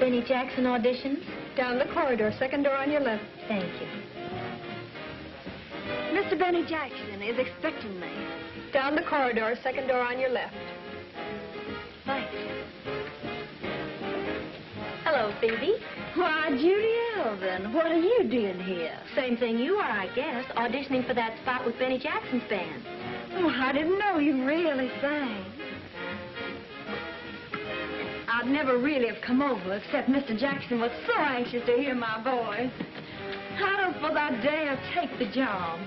Benny Jackson auditions? Down the corridor, second door on your left. Thank you. Mr. Benny Jackson is expecting me. Down the corridor, second door on your left. Thanks. Hello, Phoebe. Why, Judy Elvin, what are you doing here? Same thing you are, I guess, auditioning for that spot with Benny Jackson's band. Oh, I didn't know you really sang. I'd never really have come over, except Mr. Jackson was so anxious to hear my voice. I don't suppose I'd dare take the job.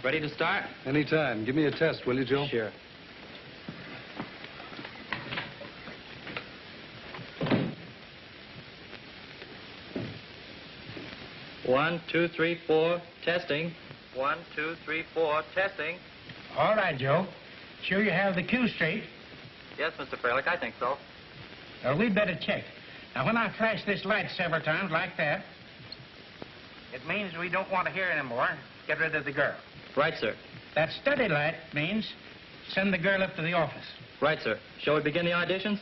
Ready to start? Anytime. Give me a test, will you, Joe? Sure. One, two, three, four, testing. 1, 2, 3, 4, testing. All right, Joe. Sure you have the cue straight? Yes, Mr. Freilich, I think so. Well, we'd better check. Now, when I flash this light several times like that, it means we don't want to hear anymore. Get rid of the girl. Right, sir. That steady light means send the girl up to the office. Right, sir. Shall we begin the auditions?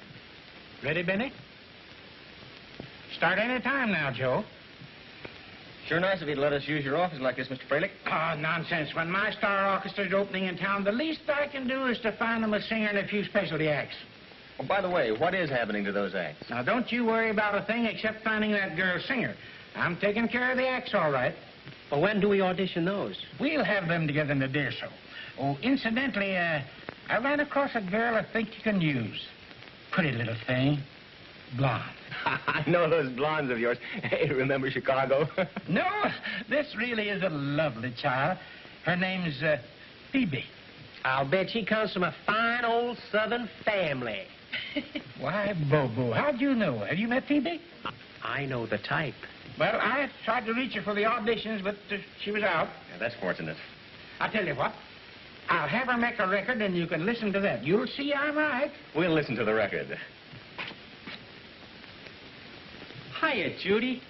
Ready, Benny? Start any time now, Joe. Sure nice if you'd let us use your office like this, Mr. Freilich. Oh, nonsense. When my star orchestra's opening in town, the least I can do is to find them a singer and a few specialty acts. Oh, by the way, what is happening to those acts? Now, don't you worry about a thing except finding that girl singer. I'm taking care of the acts all right. Well, when do we audition those? We'll have them together in a day or so. Oh, incidentally, I ran across a girl I think you can use. Pretty little thing. Blonde. I know those blondes of yours. Hey, remember Chicago? No, this really is a lovely child. Her name's Phoebe. I'll bet she comes from a fine old Southern family. Why, Bobo, how'd you know? Have you met Phoebe? I know the type. Well, I tried to reach her for the auditions, but she was out. Yeah, that's fortunate. I'll tell you what. I'll have her make a record, and you can listen to that. You'll see I'm right. We'll listen to the record. Hiya, Judy.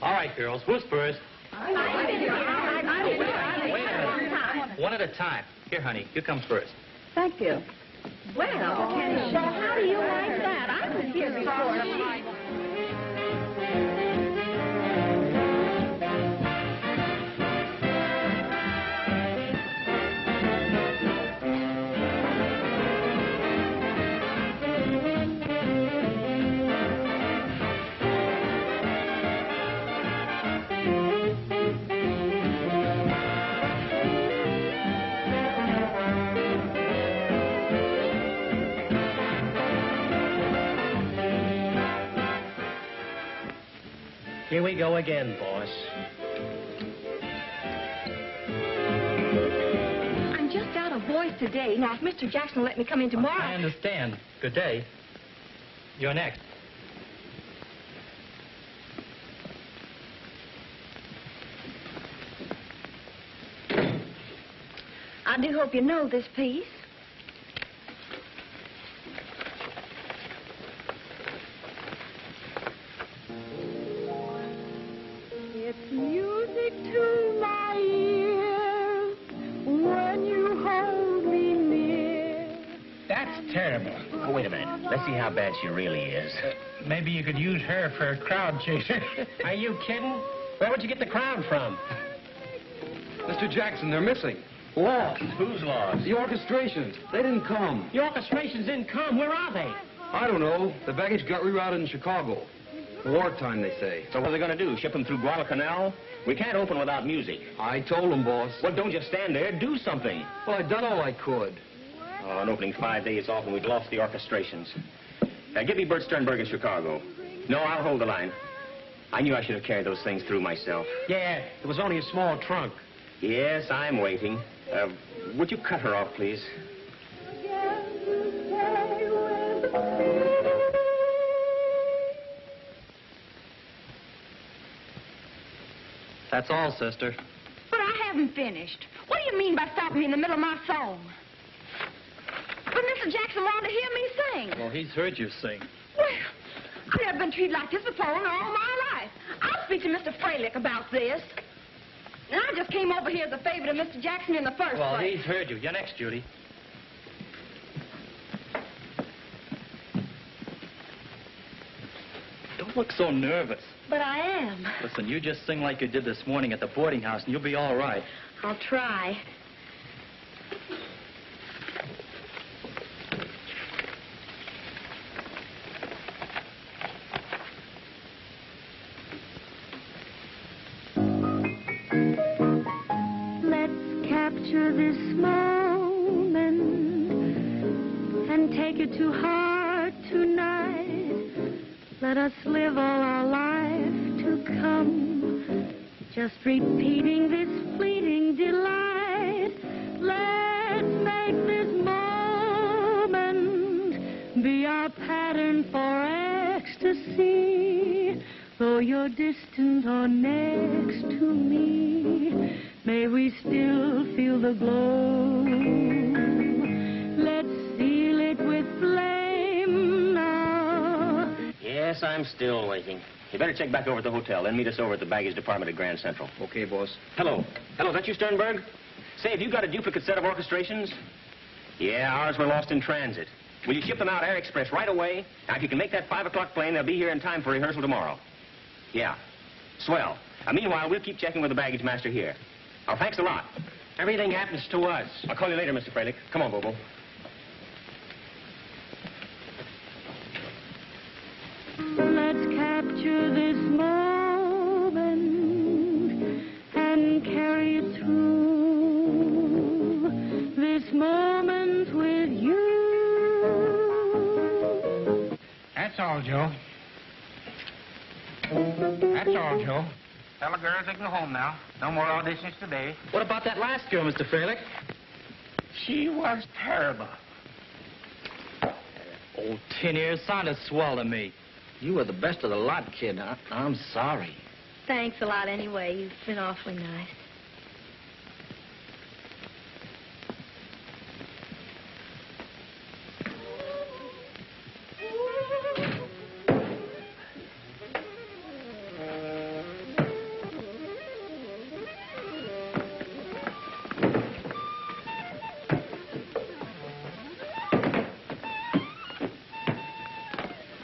All right, girls, who's first? Wait a minute. One at a time. Here, honey, you come first. Thank you. Well, how do you like that? I was here before. Here we go again, boss. I'm just out of voice today. Now, if Mr. Jackson will let me come in tomorrow... I understand. Good day. You're next. I do hope you know this piece. It's music to my ears when you hold me near. That's terrible. Oh, wait a minute. Let's see how bad she really is. Maybe you could use her for a crowd chaser. Are you kidding? Where would you get the crowd from? Mr. Jackson, they're missing. Lost. Who's lost? The orchestrations. They didn't come. The orchestrations didn't come. Where are they? I don't know. The baggage got rerouted in Chicago. Wartime, they say. So what are they going to do, ship them through Guadalcanal? We can't open without music. I told them, boss. Well, don't just stand there. Do something. Well, I done all I could. Oh, an opening 5 days off and we've lost the orchestrations. Give me Bert Sternberg in Chicago. No, I'll hold the line. I knew I should have carried those things through myself. Yeah, it was only a small trunk. Yes, I'm waiting. Would you cut her off, please? That's all, sister. But I haven't finished. What do you mean by stopping me in the middle of my song? But Mr. Jackson wanted to hear me sing. Well, he's heard you sing. Well, I've never been treated like this before in all my life. I'll speak to Mr. Freilich about this. And I just came over here as a favor to Mr. Jackson in the first Well, place. he's heard you. You're next, Judy. look so nervous. But I am. Listen, you just sing like you did this morning at the boarding house, and you'll be all right. I'll try. Let's capture this moment and take it to heart tonight. Let us live all our life to come, just repeating this fleeting delight. Let's make this moment be our pattern for ecstasy. Though you're distant or next to me, may we still feel the glow. Let's seal it with flame now. Yes, I'm still waiting. You better check back over at the hotel, then meet us over at the baggage department at Grand Central. Okay, boss. Hello. Hello, is that you, Sternberg? Say, have you got a duplicate set of orchestrations? Yeah, ours were lost in transit. Will you ship them out Air Express right away? Now, if you can make that 5 o'clock plane, they'll be here in time for rehearsal tomorrow. Yeah. Swell. Meanwhile, we'll keep checking with the baggage master here. Oh, thanks a lot. Everything happens to us. I'll call you later, Mr. Freilich. Come on, Bobo. Let's capture this moment and carry it through. This moment with you. That's all, Joe. That's all, Joe. Tell the girls they can go home now. No more auditions today. What about that last girl, Mr. Freilich? She was terrible. Old tin ears sounded swell to me. You were the best of the lot, kid. I'm sorry. Thanks a lot anyway. You've been awfully nice.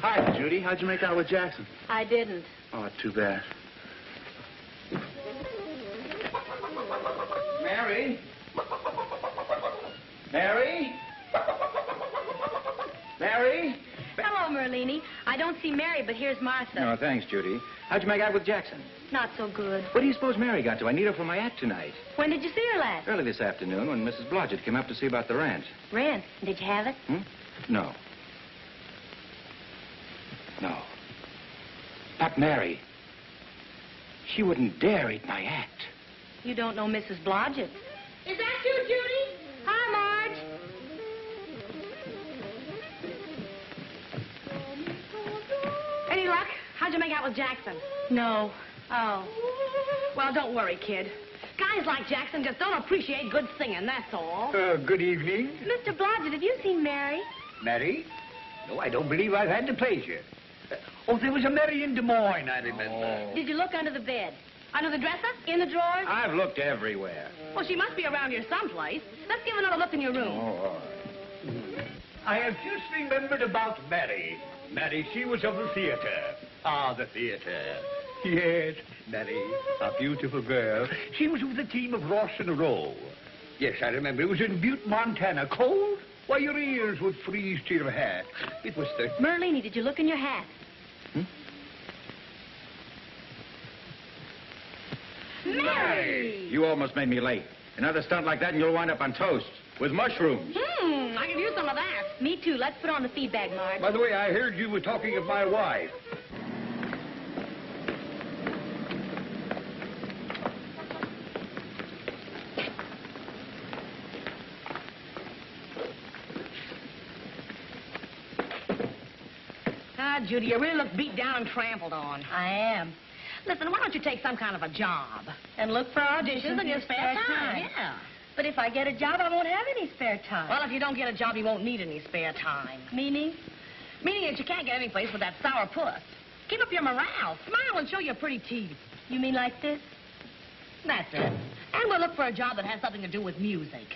Hi, Judy. How'd you make out with Jackson? I didn't. Oh, too bad. Mary? Mary? Mary? Hello, Merlini. I don't see Mary, but here's Martha. No, thanks, Judy. How'd you make out with Jackson? Not so good. What do you suppose Mary got to? I need her for my act tonight. When did you see her last? Early this afternoon when Mrs. Blodgett came up to see about the ranch. Rent. Did you have it? No. No. Not Mary. She wouldn't dare eat my act. You don't know Mrs. Blodgett. Is that you, Judy? Hi, Marge. Any luck? How'd you make out with Jackson? No. Oh. Well, don't worry, kid. Guys like Jackson just don't appreciate good singing, that's all. Good evening. Mr. Blodgett, have you seen Mary? Mary? No, I don't believe I've had the pleasure. Oh, there was a Mary in Des Moines, I remember. Did you look under the bed? Under the dresser? In the drawers? I've looked everywhere. Well, she must be around here someplace. Let's give another look in your room. Oh, I have just remembered about Mary. Mary, she was of the theater. Ah, the theater. Yes, Mary, a beautiful girl. She was with the team of Ross and Rowe. Yes, I remember. It was in Butte, Montana. Cold? Why, your ears would freeze to your hat. It was the... Merlini, did you look in your hat? Mary! You almost made me late. Another stunt like that and you'll wind up on toast with mushrooms. I could use some of that. Me too. Let's put on the feedback, Marge. By the way, I heard you were talking of my wife. Judy, you really look beat down and trampled on. I am. Listen, why don't you take some kind of a job? And look for auditions in your spare time. Yeah. But if I get a job, I won't have any spare time. Well, if you don't get a job, you won't need any spare time. Meaning? Meaning that you can't get any place with that sour puss. Keep up your morale. Smile and show your pretty teeth. You mean like this? That's it. And we'll look for a job that has something to do with music.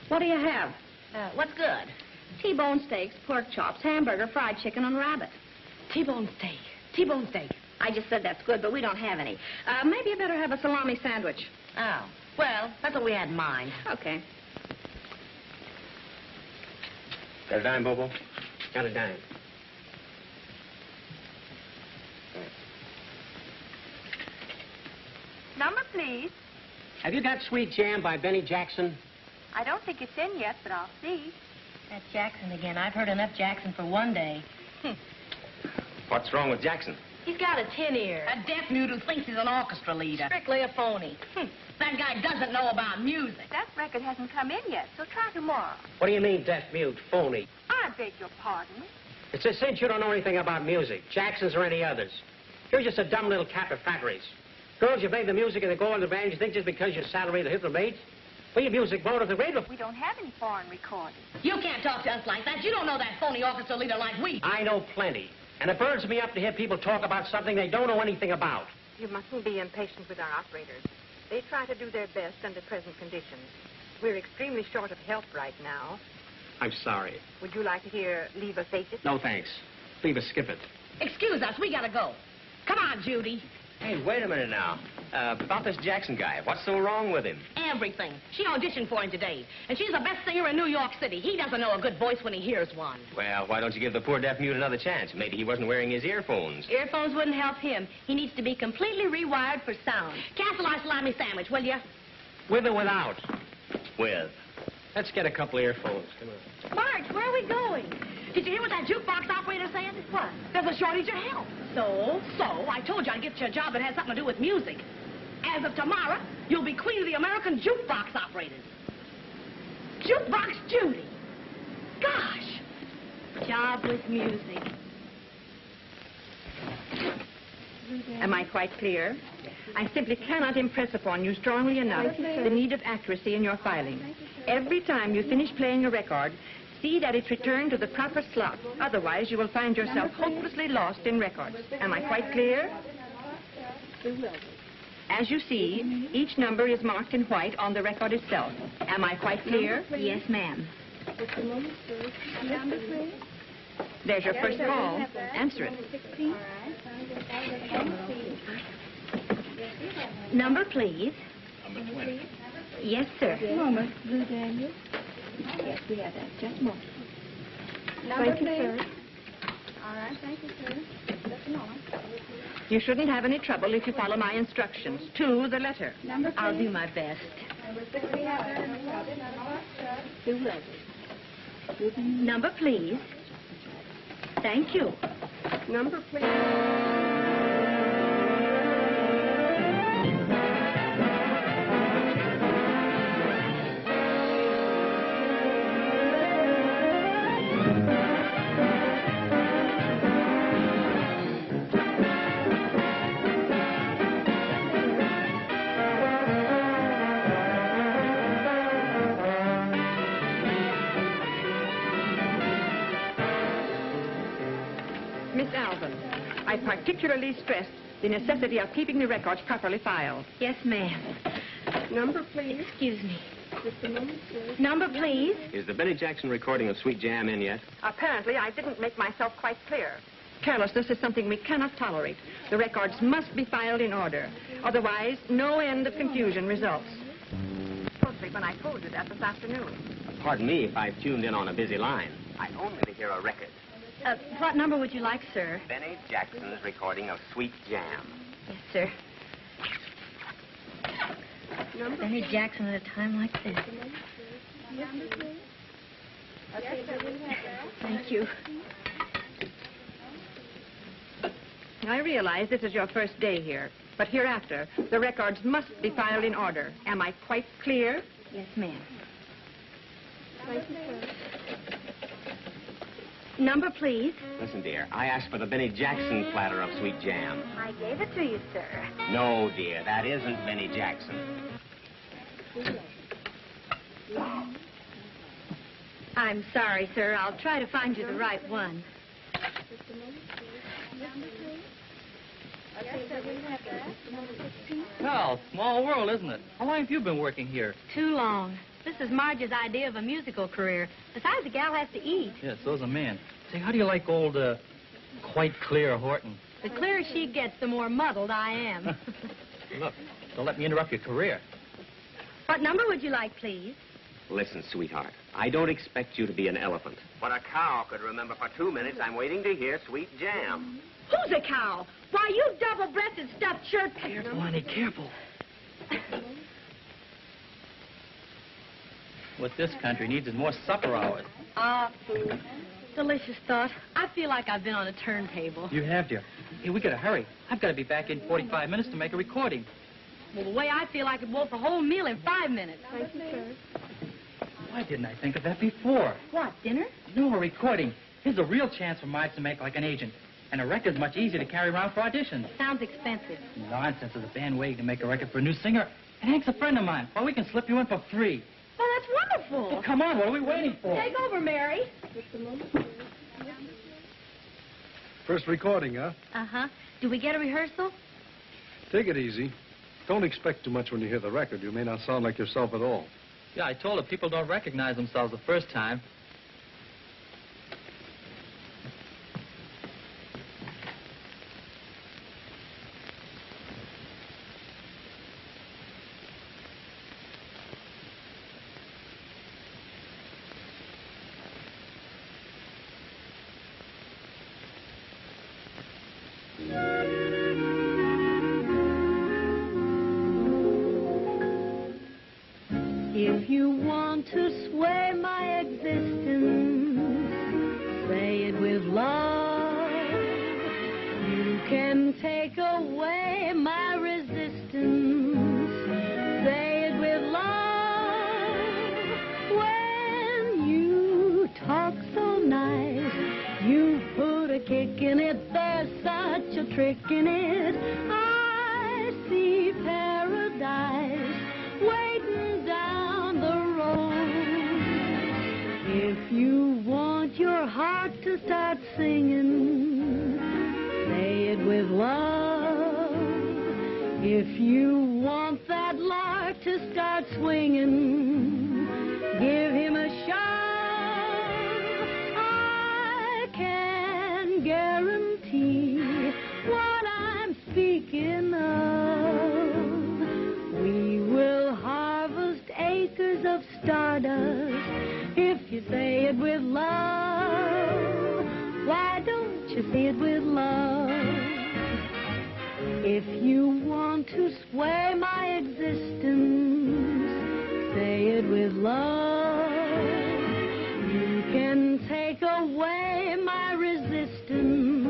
What do you have? What's good? T-bone steaks, pork chops, hamburger, fried chicken, and rabbit. T-bone steak. T-bone steak. I just said that's good, but we don't have any. Maybe you better have a salami sandwich. Oh, well, that's what we had in mind. Okay. Got a dime, Bobo? Got a dime. Number, please. Have you got Sweet Jam by Benny Jackson? I don't think it's in yet, but I'll see. That's Jackson again. I've heard enough Jackson for one day. What's wrong with Jackson? He's got a tin ear. A deaf mute who thinks he's an orchestra leader. Strictly a phony. That guy doesn't know about music. That record hasn't come in yet, so try tomorrow. What do you mean, deaf mute, phony? I beg your pardon. It's a cinch you don't know anything about music, Jackson's or any others. You're just a dumb little cat of factories. Girls, you play the music and they go on the band, you think just because your salary to hit the mates? Well, your music blown at the radio. We don't have any foreign recordings. You can't talk to us like that. You don't know that phony orchestra leader like we. I know plenty. And it burns me up to hear people talk about something they don't know anything about. You mustn't be impatient with our operators. They try to do their best under present conditions. We're extremely short of help right now. I'm sorry. Would you like to hear Leave Us Face It? No, thanks. Leave us skip it. Excuse us. We gotta go. Come on, Judy. Hey, wait a minute now. About this Jackson guy, what's so wrong with him? Everything. She auditioned for him today. And she's the best singer in New York City. He doesn't know a good voice when he hears one. Well, why don't you give the poor deaf mute another chance? Maybe he wasn't wearing his earphones. Earphones wouldn't help him. He needs to be completely rewired for sound. Cancel our salami sandwich, will you? With or without? With. Let's get a couple of earphones. Come on. Marge, where are we going? Did you hear what that jukebox operator said? What? There's a shortage of help. So, I told you I'd get you a job that has something to do with music. As of tomorrow, you'll be queen of the American jukebox operators. Jukebox Judy. Gosh. Job with music. Am I quite clear? I simply cannot impress upon you strongly enough the need of accuracy in your filing. Every time you finish playing a record, see that it's returned to the proper slot. Otherwise, you will find yourself hopelessly lost in records. Am I quite clear? As you see, each number is marked in white on the record itself. Am I quite clear? Yes, ma'am. There's your first call. Answer it. Number, please. Number 20. Yes, sir. Moment, Blue Daniel. Yes, we have that. Just a moment. Thank you, sir. All right, thank you, sir. Just a moment. You shouldn't have any trouble if you follow my instructions to the letter. Number, please. I'll do my best. Number, please. Thank you. Number, please. Miss Alvin, I particularly stress the necessity of keeping the records properly filed. Yes, ma'am. Number, please. Excuse me. Number, please. Is the Benny Jackson recording of Sweet Jam in yet? Apparently, I didn't make myself quite clear. Carelessness is something we cannot tolerate. The records must be filed in order. Otherwise, no end of confusion results. Mostly when I told you that this afternoon. Pardon me if I've tuned in on a busy line. I only to hear a record. What number would you like, sir? Benny Jackson's recording of Sweet Jam. Yes, sir. Benny Jackson at a time like this. Thank you. I realize this is your first day here, but hereafter, the records must be filed in order. Am I quite clear? Yes, ma'am. Number, please. Listen, dear, I asked for the Benny Jackson platter of Sweet Jam. I gave it to you, sir. No, dear, that isn't Benny Jackson. I'm sorry, sir. I'll try to find you the right one. Well, small world, isn't it? How long have you been working here? Too long. This is Marge's idea of a musical career. Besides, the gal has to eat. Yes, so's a man. Say, how do you like old, Quite Clear Horton? The clearer she gets, the more muddled I am. Look, don't let me interrupt your career. What number would you like, please? Listen, sweetheart, I don't expect you to be an elephant. But a cow could remember for 2 minutes I'm waiting to hear Sweet Jam. Who's a cow? Why, you double-breasted stuffed shirt... Careful, honey, careful. What this country needs is more supper hours. Ah, food. Delicious thought. I feel like I've been on a turntable. You have, dear. Hey, we gotta hurry. I've got to be back in 45 minutes to make a recording. Well, the way I feel, I could wolf a whole meal in 5 minutes. Thank you, sir. Why didn't I think of that before? What, dinner? No, a recording. Here's a real chance for Marge to make like an agent. And a record's much easier to carry around for auditions. Sounds expensive. Nonsense. There's a band waiting to make a record for a new singer. And Hank's a friend of mine. Well, we can slip you in for free. Well, that's wonderful. Well, come on, what are we waiting for? Take over, Mary. Just a moment. First recording, huh? Uh-huh. Do we get a rehearsal? Take it easy. Don't expect too much when you hear the record. You may not sound like yourself at all. Yeah, I told her people don't recognize themselves the first time. If you want to sway my existence, say it with love. You can take away my resistance, say it with love. When you talk so nice, you put a kick in it, there's such a trick in it. I see paradise waiting down the road. If you want your heart to start singing, say it with love. If you want that lark to start swinging, give him a shove. I can guarantee what I'm speaking of. We will harvest acres of stardust if you say it with love. Why don't you say it with love? If you want to sway my existence, say it with love. You can take away my resistance,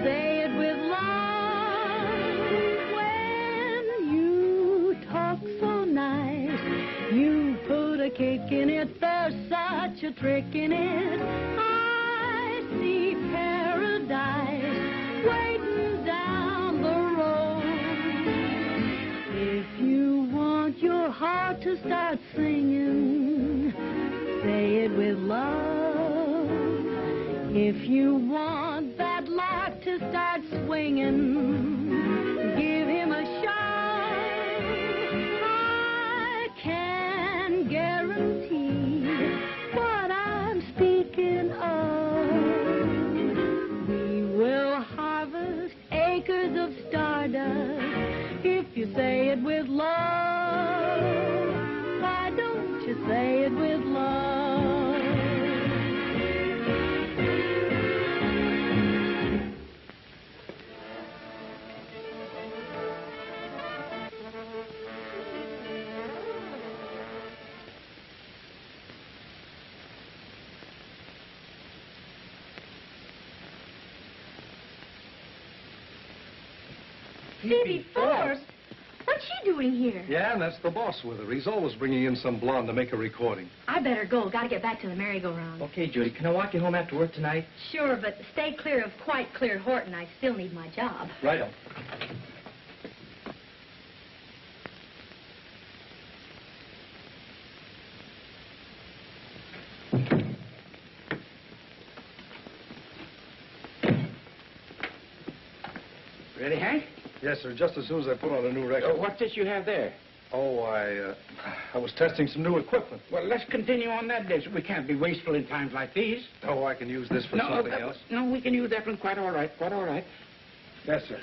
say it with love. When you talk so nice, you put a kick in it, there's such a trick in it. I see paradise waiting down the road. If you want your heart to start singing, say it with love. If you want that lark to start swinging, give him a shove. I can guarantee what I'm speaking of. We will harvest acres of stardust if you say it with love. Why don't you say it with love? Phoebe Forbes? What's she doing here? Yeah, and that's the boss with her. He's always bringing in some blonde to make a recording. I better go. Gotta get back to the merry-go-round. Okay, Judy, can I walk you home after work tonight? Sure, but stay clear of quite clear Horton. I still need my job. Righto. Ready, Hank? Yes, sir, just as soon as I put on a new record. What's this you have there? Oh, I was testing some new equipment. Well, let's continue on that day. We can't be wasteful in times like these. Oh, I can use this for something else. No, we can use that one quite all right, quite all right. Yes, sir.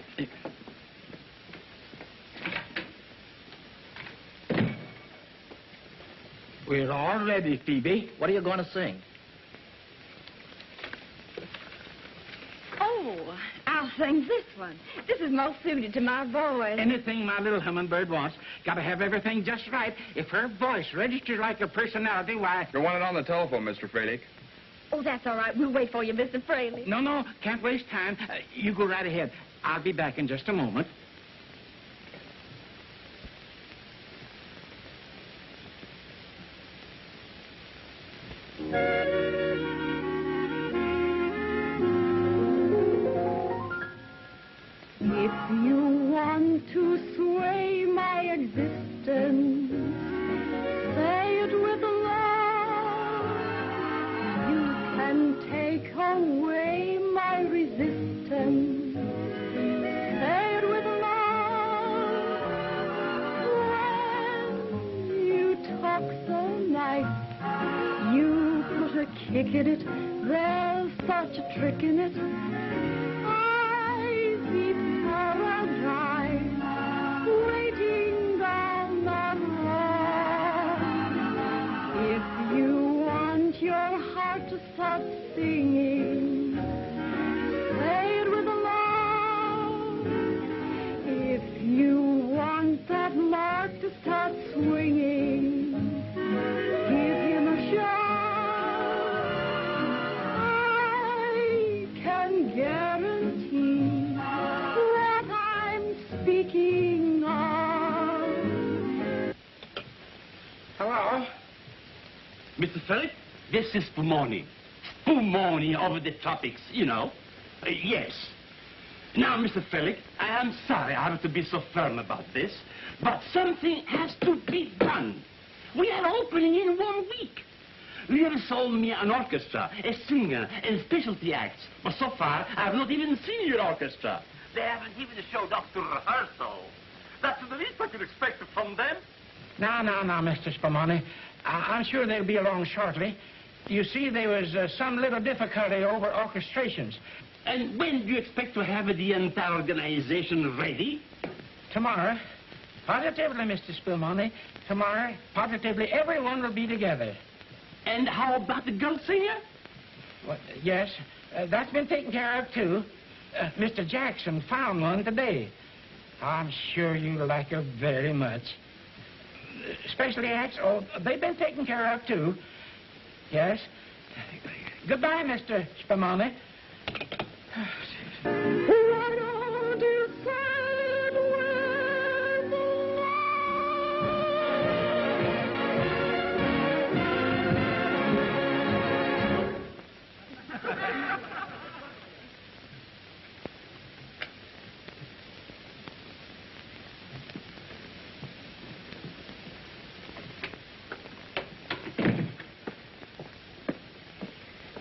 We're all ready, Phoebe. What are you going to sing? Oh, I'll sing this one. This is most suited to my voice. Anything my little hummingbird wants. Got to have everything just right. If her voice registers like her personality, why... You want it on the telephone, Mr. Fralick. Oh, that's all right. We'll wait for you, Mr. Fraley. No, can't waste time. You go right ahead. I'll be back in just a moment. If you want to sway my existence, say it with love. You can take away my resistance. Say it with love. When you talk so nice, you put a kick in it. There's such a trick in it. Waiting down the road. If you want your heart to start singing, say it with love. If you want that mark to start swinging, give him a shot. I can guarantee what I'm speaking of. Hello? Mr. Philip, this is Spumoni. Spumoni over the tropics, you know. Yes. Now, Mr. Philip, I am sorry I have to be so firm about this, but something has to be done. We are opening in 1 week. You have sold me an orchestra, a singer, and specialty acts, but so far I have not even seen your orchestra. They haven't even showed up to rehearsal. That's the least I could expect from them. No, Mr. Spumoni. I'm sure they'll be along shortly. You see, there was some little difficulty over orchestrations. And when do you expect to have the entire organization ready? Tomorrow. Positively, Mr. Spumoni. Tomorrow, positively, everyone will be together. And how about the girl singer? Well, yes, that's been taken care of, too. Mr. Jackson found one today. I'm sure you'll like her very much. Specialty acts, oh, they've been taken care of, too. Yes. Goodbye, Mr. Spumoni. Why don't you say it with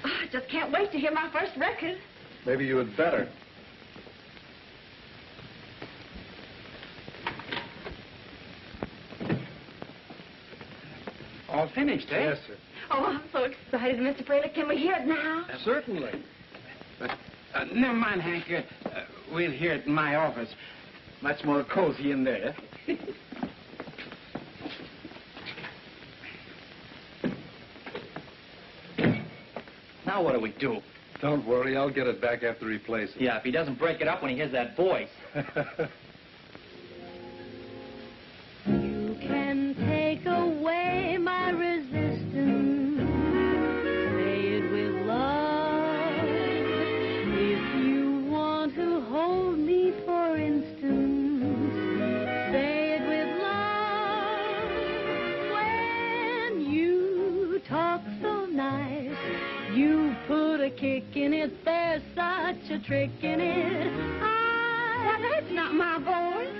I just can't wait to hear my first record. Maybe you had better. All finished, eh? Yes, sir. Oh, I'm so excited, Mr. Fraley. Can we hear it now? Certainly. Never mind, Hank. We'll hear it in my office. Much more cozy in there. Now what do we do? Don't worry, I'll get it back after he plays it. Yeah, if he doesn't break it up when he hears that voice. You can take away my resistance. Say it with love. If you want to hold me, for instance, say it with love. When you talk so nice, you put a kick in it. There's such a trick in it. Well, that's not my voice.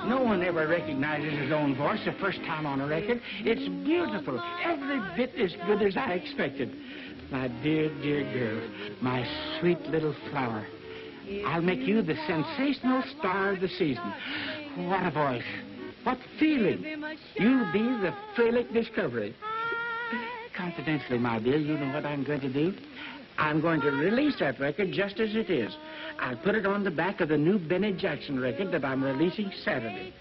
No one ever recognizes his own voice the first time on a record. It's beautiful. Every bit as good as I expected. My dear, dear girl, my sweet little flower. I'll make you the sensational star of the season. What a voice. What feeling. You'll be the Fralick discovery. Confidentially, my dear, you know what I'm going to do? I'm going to release that record just as it is. I'll put it on the back of the new Benny Jackson record that I'm releasing Saturday.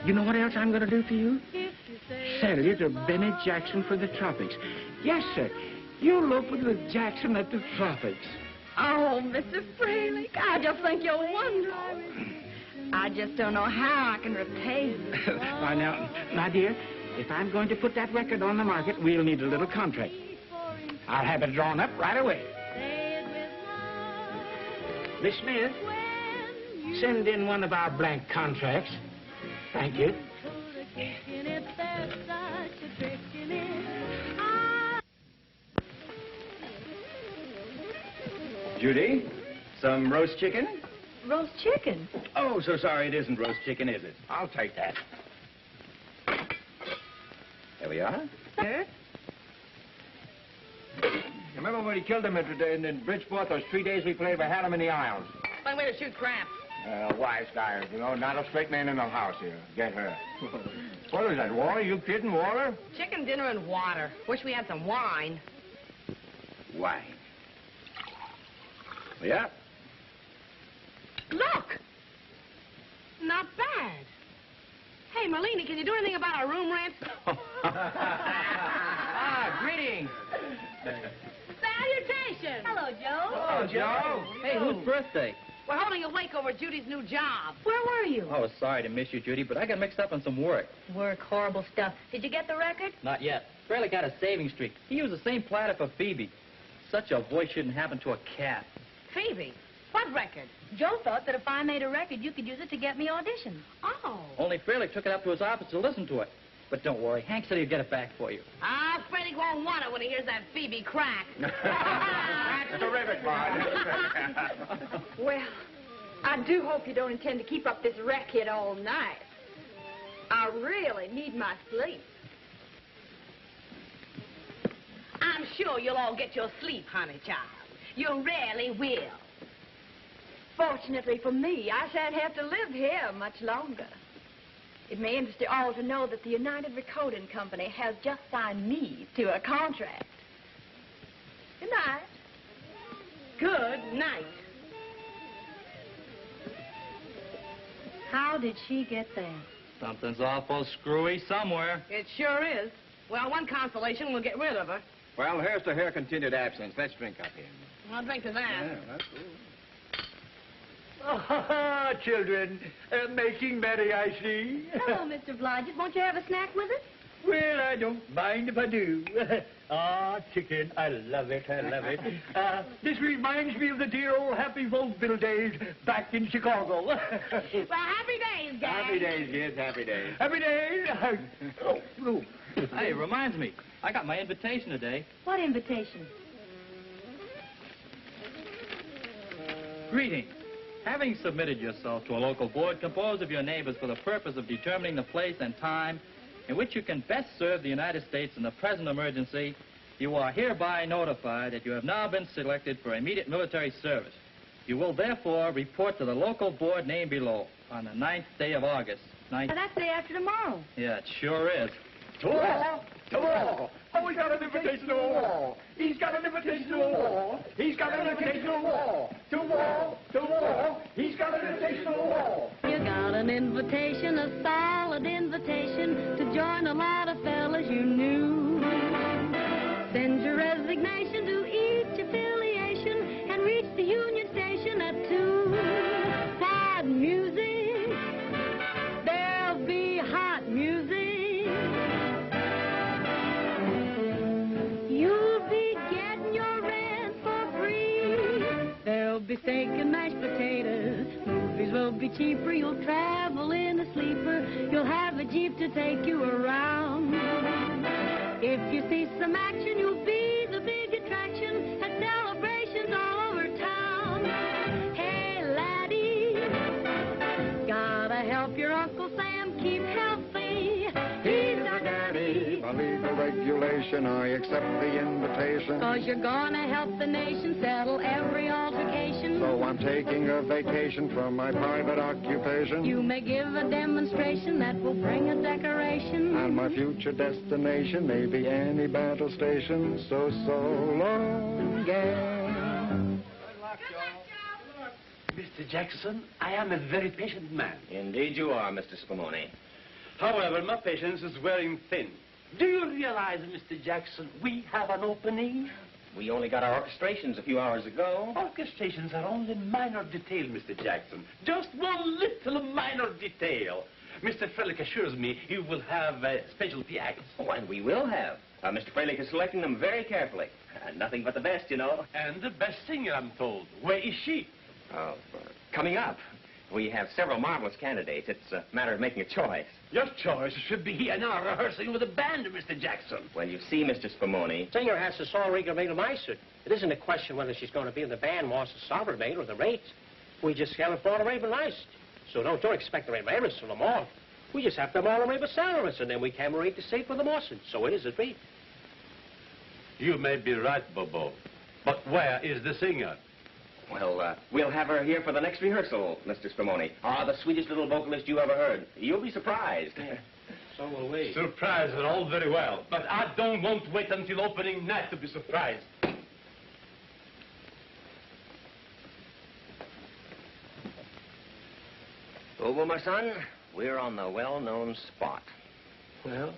You know what else I'm going to do for you? Sell you to Benny Jackson for the tropics. Yes, sir. You'll open with Jackson at the tropics. Oh, Mr. Fralick, I just think you're wonderful. I just don't know how I can repay you. Why, now, my dear, if I'm going to put that record on the market, we'll need a little contract. I'll have it drawn up right away. Miss Smith, send in one of our blank contracts. Thank you. Judy, some roast chicken? Roast chicken? Oh, so sorry, it isn't roast chicken, is it? I'll take that. There we are. Sir? Remember when he killed him in Bridgeport, those 3 days we played, we had him in the aisles. Fun way to shoot crap. Wise guy, you know, not a straight man in the house here. Get her. What is that, water? You kidding, water? Chicken dinner and water. Wish we had some wine. Wine. Yeah? Look! Not bad. Hey, Merlini, can you do anything about our room rent? Greetings. Salutations! Hello, Joe. Hello, Joe. Hey, whose birthday? We're holding a wake over Judy's new job. Where were you? Oh, sorry to miss you, Judy, but I got mixed up on some work. Work, horrible stuff. Did you get the record? Not yet. Fairly got a saving streak. He used the same platter for Phoebe. Such a voice shouldn't happen to a cat. Phoebe, what record? Joe thought that if I made a record, you could use it to get me auditions. Oh. Only Fairly took it up to his office to listen to it. But don't worry, Hank said he'd get it back for you. Ah, Freddie won't want it when he hears that Phoebe crack. That's terrific, Bud. Well, I do hope you don't intend to keep up this racket all night. I really need my sleep. I'm sure you'll all get your sleep, honey child. You really will. Fortunately for me, I shan't have to live here much longer. It may interest you all to know that the United Recording Company has just signed me to a contract. Good night. Good night. How did she get that? Something's awful screwy somewhere. It sure is. Well, one consolation, we'll get rid of her. Well, here's to her continued absence. Let's drink up here. I'll drink to that. Yeah, that's cool. Ah, children, making merry, I see. Hello, Mr. Blodgett. Won't you have a snack with us? Well, I don't mind if I do. Chicken, I love it, I love it. This reminds me of the dear old happy vaudeville days back in Chicago. Well, happy days, guys. Happy days, kids, happy days. Happy days. Hey, it reminds me. I got my invitation today. What invitation? Greetings. Having submitted yourself to a local board composed of your neighbors for the purpose of determining the place and time in which you can best serve the United States in the present emergency, you are hereby notified that you have now been selected for immediate military service. You will therefore report to the local board named below on the 9th day of August. That's day after tomorrow. Yeah, it sure is. To war! To war! Oh, he's got an invitation to a war! He's got an invitation to a war! He's got an invitation to a war! To war! To war! He's got an invitation to a war! You got an invitation, a solid invitation, to join a lot of fellas you knew. Send your resignation to each affiliation and reach the Union Station at 2. Hot music, there'll be hot music. You'll be getting your rent for free. There'll be steak and mashed potatoes. Movies will be cheaper. You'll travel in a sleeper. You'll have a Jeep to take you around. If you see some action, you'll be the big attraction at celebrations all over town. Hey, laddie, gotta help your Uncle Sam keep healthy. He's our daddy. By legal regulation, I accept the invitation. 'Cause you're gonna help the nation settle every altercation. So I'm taking a vacation from my private occupation. You may give a demonstration that will bring a decoration. And my future destination may be any battle station. So long, gang. Mr. Jackson, I am a very patient man. Indeed you are, Mr. Spumoni. However, my patience is wearing thin. Do you realize, Mr. Jackson, we have an opening? We only got our orchestrations a few hours ago. Orchestrations are only minor detail, Mr. Jackson. Just one little minor detail. Mr. Frelick assures me you will have specialty acts. Oh, and we will have. Mr. Frelick is selecting them very carefully. Nothing but the best, you know. And the best singer, I'm told. Where is she? Coming up. We have several marvelous candidates. It's a matter of making a choice. Your choice should be here now rehearsing with the band, Mr. Jackson. Well, you see, Mr. Spumoni. Singer has to saw Regelmeister. It isn't a question whether she's going to be in the band, wants the sovereign or the rates. We just haven't bought a Regelmeister. So don't expect the Regelmeister from them all. We just have to have all the Rebel salaries, and then we can rate the seat for the Mawson. So it is a treat. You may be right, Bobo. But where is the singer? Well, we'll have her here for the next rehearsal, Mr. Spumoni. The sweetest little vocalist you ever heard. You'll be surprised. So will we. Surprised are all very well, but I don't want to wait until opening night to be surprised. Bobo, my son, we're on the well-known spot. Well,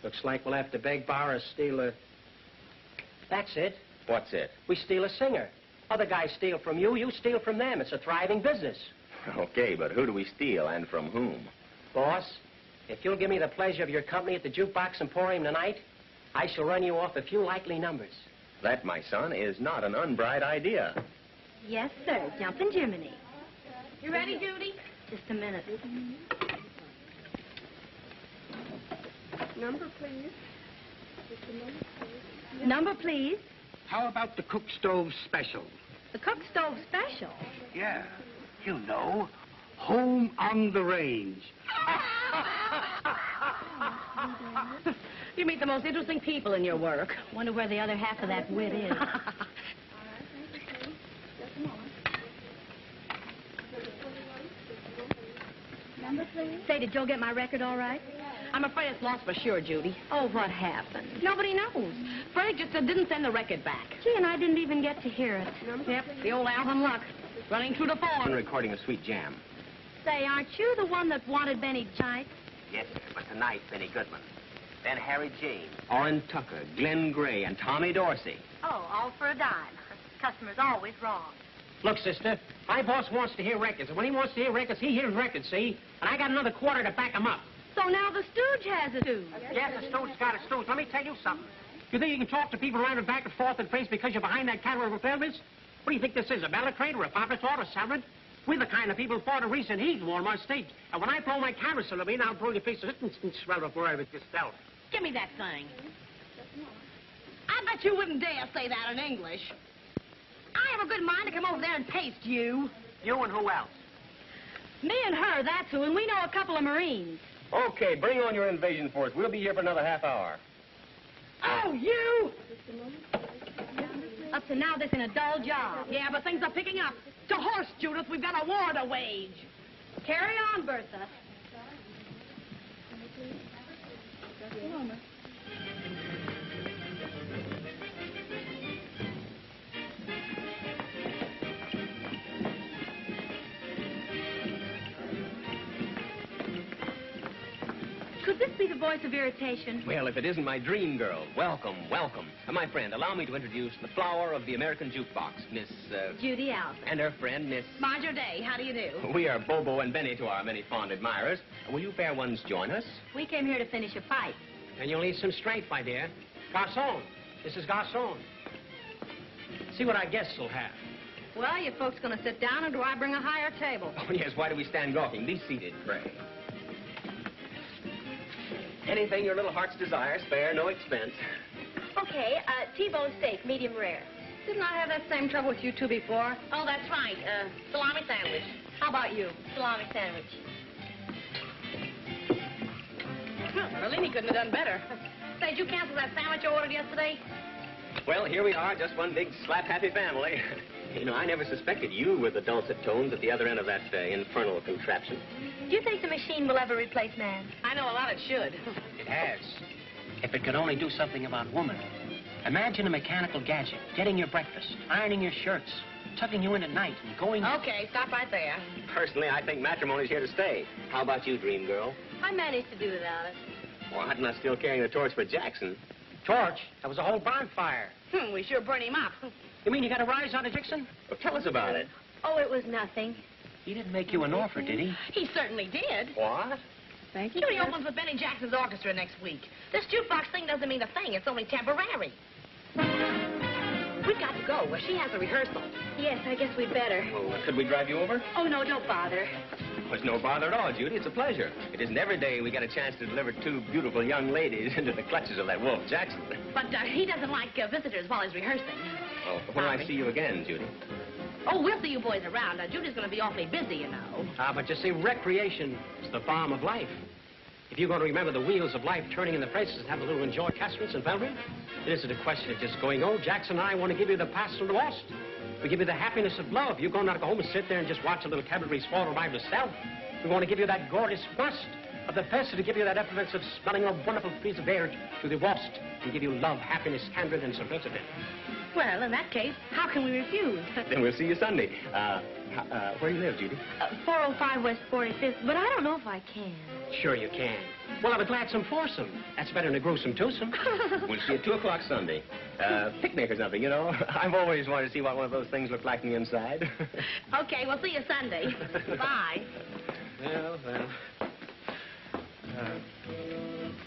looks like we'll have to beg, borrow, steal a... That's it. What's it? We steal a singer. Other guys steal from you, you steal from them. It's a thriving business. Okay, but who do we steal and from whom? Boss, if you'll give me the pleasure of your company at the Jukebox Emporium tonight, I shall run you off a few likely numbers. That, my son, is not an unbright idea. Yes, sir. Jumpin' Jiminy. You ready, Judy? Just a minute. Number, please. Number, please. How about the cook stove special? The cook stove special? Yeah. You know, home on the range. You meet the most interesting people in your work. Wonder where the other half of that wit is. Number, please. Say, did Joe get my record all right? I'm afraid it's lost for sure, Judy. Oh, what happened? Nobody knows. Frank just didn't send the record back. Gee, and I didn't even get to hear it. Yep, the old album luck. Running through the phone. I'm recording a sweet jam. Say, aren't you the one that wanted Benny tonight? Yes, sir, but tonight, Benny Goodman. Then Harry James, Orrin Tucker, Glenn Gray, and Tommy Dorsey. Oh, all for a dime. Customer's always wrong. Look, sister, my boss wants to hear records, and when he wants to hear records, he hears records, see? And I got another quarter to back him up. So now the stooge has a stooge. Yes, the stooge's got a stooge. Let me tell you something. You think you can talk to people around and back and forth in face because you're behind that counter of a pelvis? What do you think this is, a ballot trade or a papa thought or salad? We're the kind of people who fought a recent heat in Walmart State. And when I throw my camera salami, I'll throw your face of instant swell before I was yourself. Give me that thing. I bet you wouldn't dare say that in English. I have a good mind to come over there and paste you. You and who else? Me and her, that's who, and we know a couple of Marines. Okay, bring on your invasion force. We'll be here for another half hour. Oh, you! Up to now, this is a dull job. Yeah, but things are picking up. To horse, Judith, we've got a war to wage. Carry on, Bertha. Could this be the voice of irritation? Well, if it isn't my dream girl, welcome, welcome. My friend, allow me to introduce the flower of the American jukebox, Miss, Judy Alpha. and her friend, Miss... Marjorie Day, how do you do? We are Bobo and Benny to our many fond admirers. Will you fair ones join us? We came here to finish a fight. And you'll need some strength, my dear. Garçon. This is Garçon. See what our guests will have. Well, you folks gonna sit down, or do I bring a higher table? Oh, yes, why do we stand gawking? Be seated, pray. Anything your little heart's desire, spare no expense. Okay, T-bone steak, medium rare. Didn't I have that same trouble with you two before? Oh, that's right. Salami sandwich. How about you? Salami sandwich. Merlini couldn't have done better. Say, did you cancel that sandwich you ordered yesterday? Well, here we are, just one big slap-happy family. You know, I never suspected you were the dulcet tones at the other end of that infernal contraption. Do you think the machine will ever replace man? I know a lot it should. It has. If it could only do something about woman. Imagine a mechanical gadget, getting your breakfast, ironing your shirts, tucking you in at night, and going... Okay, stop right there. Personally, I think matrimony's here to stay. How about you, dream girl? I managed to do without it. Well, I'm not still carrying the torch for Jackson. Torch? That was a whole bonfire. We sure burned him up. You mean you got a rise on it, Dixon? Well, tell us about it. Oh, it was nothing. He didn't make you an offer, did he? He certainly did. What? Thank you. Judy opens with Benny Jackson's orchestra next week. This jukebox thing doesn't mean a thing. It's only temporary. We've got to go. She has a rehearsal. Yes, I guess we'd better. Well, could we drive you over? Oh, no, don't bother. Well, it's no bother at all, Judy. It's a pleasure. It isn't every day we get a chance to deliver two beautiful young ladies into the clutches of that wolf, Jackson. But he doesn't like visitors while he's rehearsing. Oh, when I see you again, Judy. Oh, we'll see you boys around. Judy's going to be awfully busy, you know. But you see, recreation is the balm of life. If you're going to remember the wheels of life turning in the places and have a little enjoy Casper's and Belgrade, it isn't a question of just going, oh, Jackson and I want to give you the pastel de lost. We give you the happiness of love. You're going to go home and sit there and just watch a little cabaret fall arrive to sell. We want to give you that gorgeous must of the best, to give you that effervescence of smelling of wonderful breeze of air to the wast, and give you love, happiness, candor, and simplicity. Well, in that case, how can we refuse? Then we'll see you Sunday. Where do you live, Judy? 405 West 45th, but I don't know if I can. Sure you can. We'll have a gladsome foursome. That's better than a gruesome twosome. We'll see you at 2 o'clock Sunday. Picnic or something, you know. I've always wanted to see what one of those things look like on the inside. Okay, we'll see you Sunday. Bye. Well.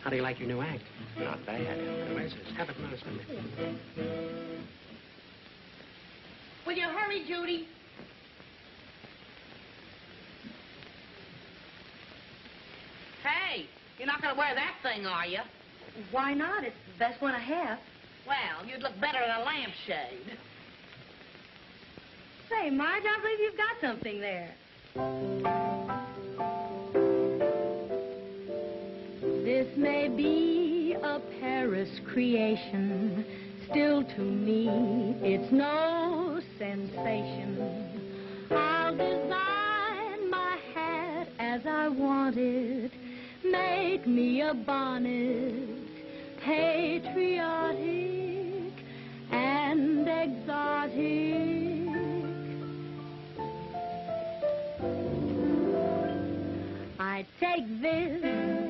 How do you like your new act? Not bad. Have it nice with me. Will you hurry, Judy? Hey, you're not going to wear that thing, are you? Why not? It's the best one I have. Well, you'd look better in a lampshade. Say, Marge, I believe you've got something there. This may be a Paris creation. Still to me, it's no sensation. I'll design my hat as I want it. Make me a bonnet, patriotic and exotic. I take this,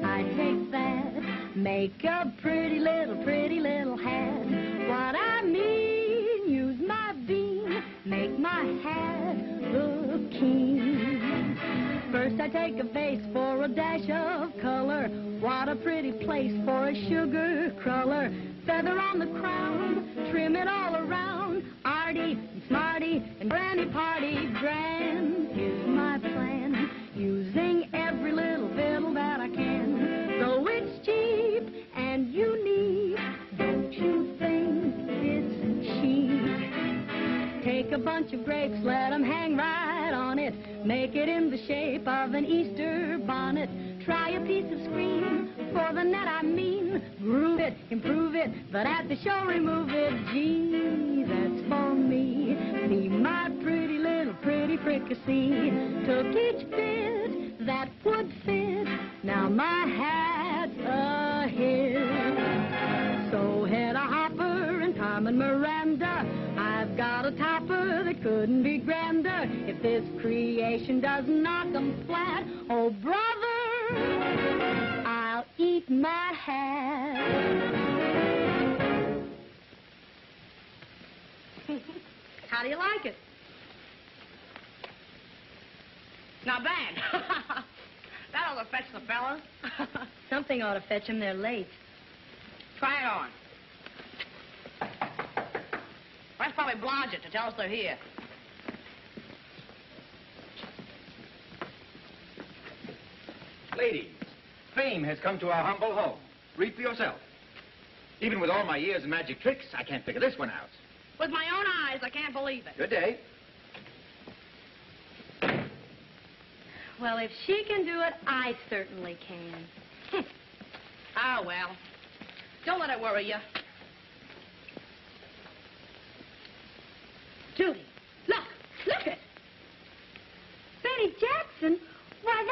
I take that, make a pretty little hat. What I mean, use my beam, make my hat look keen. First I take a vase for a dash of color. What a pretty place for a sugar cruller. Feather on the crown, trim it all around. Arty and smarty and brandy party grand. Here's my plan, using every little fiddle that I can. Though it's cheap and unique, don't you think it's chic? Take a bunch of grapes, let them hang right on it. Make it in the shape of an Easter bonnet. Try a piece of screen for the net, I mean. Groove it, improve it, but at the show remove it. Gee, that's for me. See my pretty little pretty fricassee. Took each bit that would fit. Now my hat's a hit. So head a hopper and Carmen Miranda. I've got a topper that couldn't be grander. If this creation does knock 'em flat, oh brother, I'll eat my hat. How do you like it? Not bad. That ought to fetch the fellas. Something ought to fetch them. They're late. Try it on. Let's probably blanch it to tell us they're here. Ladies, fame has come to our humble home. Read for yourself. Even with all my years of magic tricks, I can't figure this one out. With my own eyes, I can't believe it. Good day. Well, if she can do it, I certainly can. Oh, well. Don't let it worry you. Judy, look it. Benny Jackson? Why,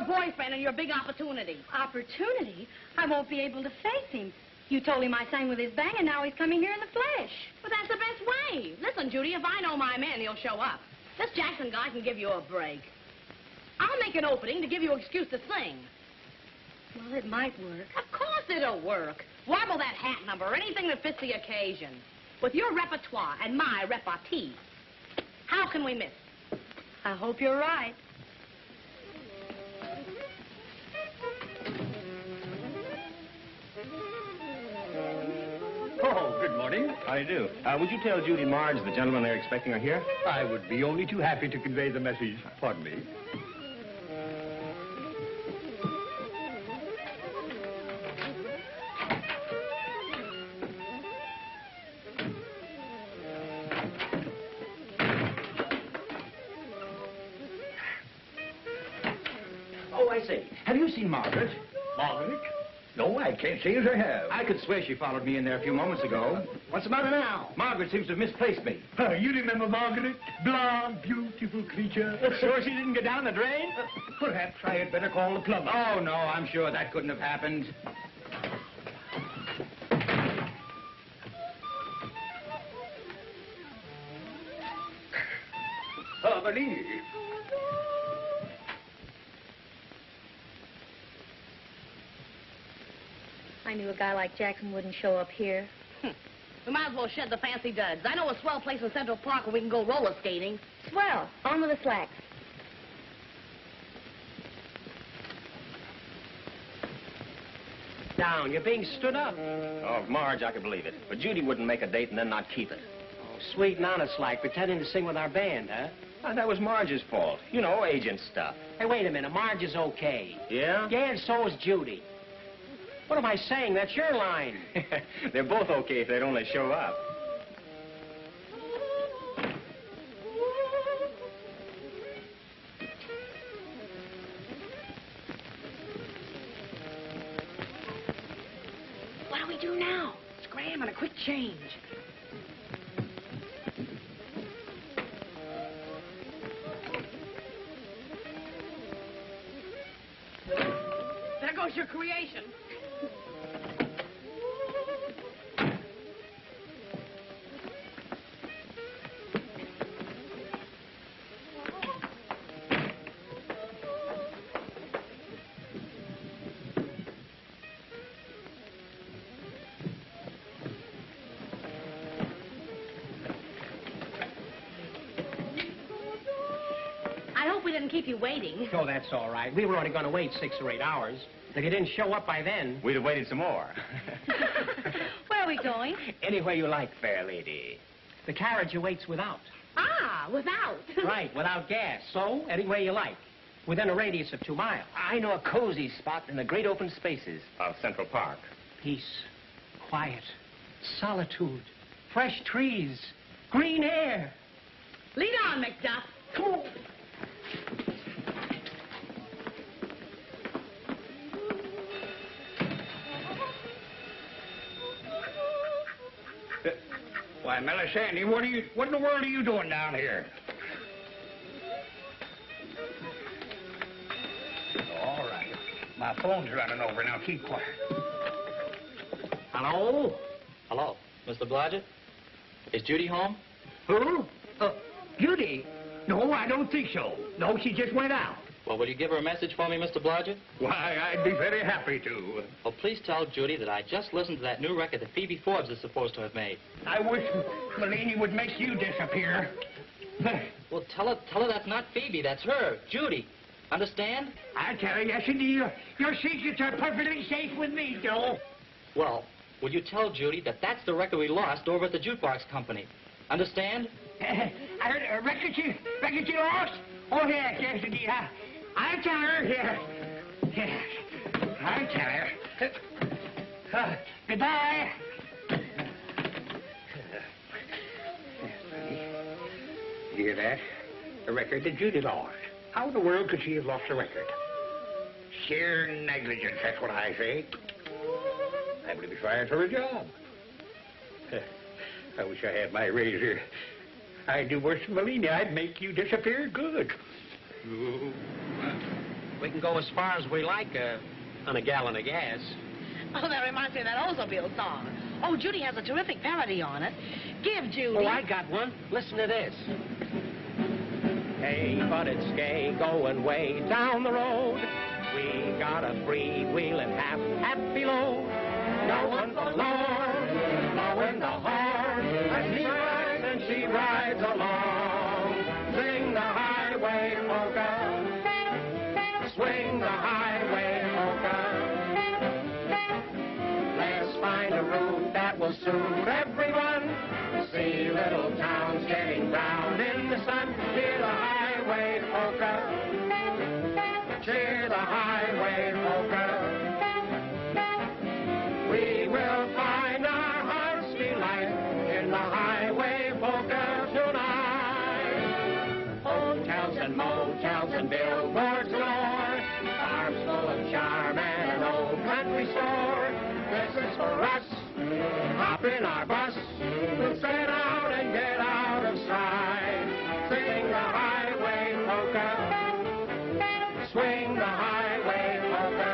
boyfriend and your big opportunity. Opportunity? I won't be able to face him. You told him I sang with his band, and now he's coming here in the flesh. But that's the best way. Listen, Judy, if I know my man, he'll show up. This Jackson guy can give you a break. I'll make an opening to give you an excuse to sing. Well, it might work. Of course it'll work. Wobble that hat number or anything that fits the occasion. With your repertoire and my repartee, how can we miss? I hope you're right. Oh, good morning. How do you do? Would you tell Judy Marge the gentlemen they're expecting are here? I would be only too happy to convey the message. Pardon me. Oh, I say, have you seen Margaret? Margaret? No, I can't say as I have. I could swear she followed me in there a few moments ago. What's the matter now? Margaret seems to have misplaced me. You remember Margaret? Blonde, beautiful creature. Sure she didn't get down the drain? Perhaps I had better call the plumber. Oh, no, I'm sure that couldn't have happened. Benny. I knew a guy like Jackson wouldn't show up here. We might as well shed the fancy duds. I know a swell place in Central Park where we can go roller skating. Swell. On with the slacks. Down. You're being stood up. Oh, Marge, I could believe it. But Judy wouldn't make a date and then not keep it. Oh, sweet and honest like, pretending to sing with our band, huh? That was Marge's fault. You know, agent stuff. Hey, wait a minute. Marge is okay. Yeah? Yeah, and so is Judy. What am I saying? That's your line. They're both okay if they'd only show up. What do we do now? Scram and a quick change. There goes your creation. Didn't keep you waiting. Oh, that's all right. We were only going to wait 6 or 8 hours. If you didn't show up by then... We'd have waited some more. Where are we going? Anywhere you like, fair lady. The carriage awaits without. Ah, without. Right, without gas. So, anywhere you like. Within a radius of 2 miles. I know a cozy spot in the great open spaces of Central Park. Peace, quiet, solitude, fresh trees, green air. Lead on, McDuff. Come on. Why, Melisande, what in the world are you doing down here? All right. My phone's running over. Now keep quiet. Hello? Hello, Mr. Blodgett? Is Judy home? Who? Judy? No, I don't think so. No, she just went out. Well, will you give her a message for me, Mr. Blodgett? Why, I'd be very happy to. Well, please tell Judy that I just listened to that new record that Phoebe Forbes is supposed to have made. I wish Melanie would make you disappear. Well, tell her that's not Phoebe, that's her, Judy. Understand? I tell you, yes, indeed, your secrets are perfectly safe with me, Joe. Well, will you tell Judy that that's the record we lost over at the jukebox company? Understand? I heard a record you lost? Oh, yes, indeed. I'll tell her, yes. Yes, I'll tell her. Goodbye. You hear that? A record that Judy lost. How in the world could she have lost a record? Sheer negligence, that's what I say. I believe it's fired for a job. I wish I had my razor. I'd do worse than Melina. I'd make you disappear good. We can go as far as we like on a gallon of gas. Oh, that reminds me of that Oldsmobile song. Oh, Judy has a terrific parody on it. Give Judy. Oh, I got one. Listen to this. Hey, but it's gay going way down the road. We got a freewheeling happy load. No one but Lord, blowing the horn. As he rides and she rides along. Sing the highway polka. Swing the highway polka. Let's find a route that will suit everyone. See little towns getting brown in the sun. Hear the highway polka. Cheer the highway polka. We will find our heart's delight in the highway polka tonight. Hotels and motels and billboards galore. Arms full of charm and an old country store. This is for us. Hop in our bus. We'll set out and get out of sight. Sing the highway polka. Swing the highway polka.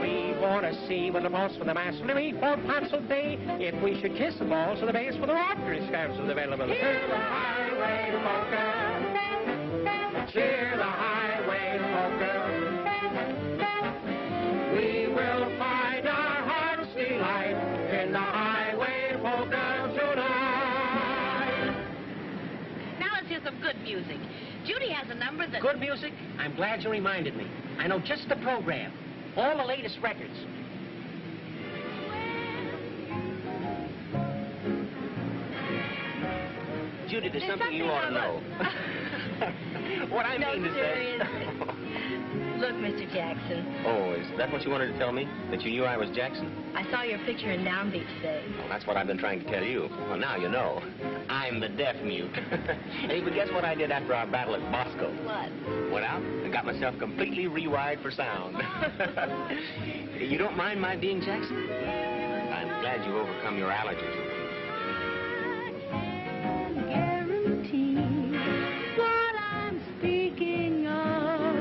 We want to see what the boss for the master Louis for pencil day. If we should kiss the balls to the base for the rotary scouts is available. Hear the highway polka. Cheer the highway polka. We will find our heart's delight in the highway polka tonight. Now let's hear some good music. Judy has a number that... Good music? I'm glad you reminded me. I know just the program. All the latest records. Judy, there's something you ought to know. What I mean to say... Look, Mr. Jackson, Oh, is that what you wanted to tell me? That you knew I was Jackson? I saw your picture in Down Beach today. Well, that's what I've been trying to tell you. Well, now you know. I'm the deaf mute. Hey, but guess what I did after our battle at Bosco? What? Went out and got myself completely rewired for sound. You don't mind my being Jackson? I'm glad you overcome your allergies. Guarantee what I'm speaking of.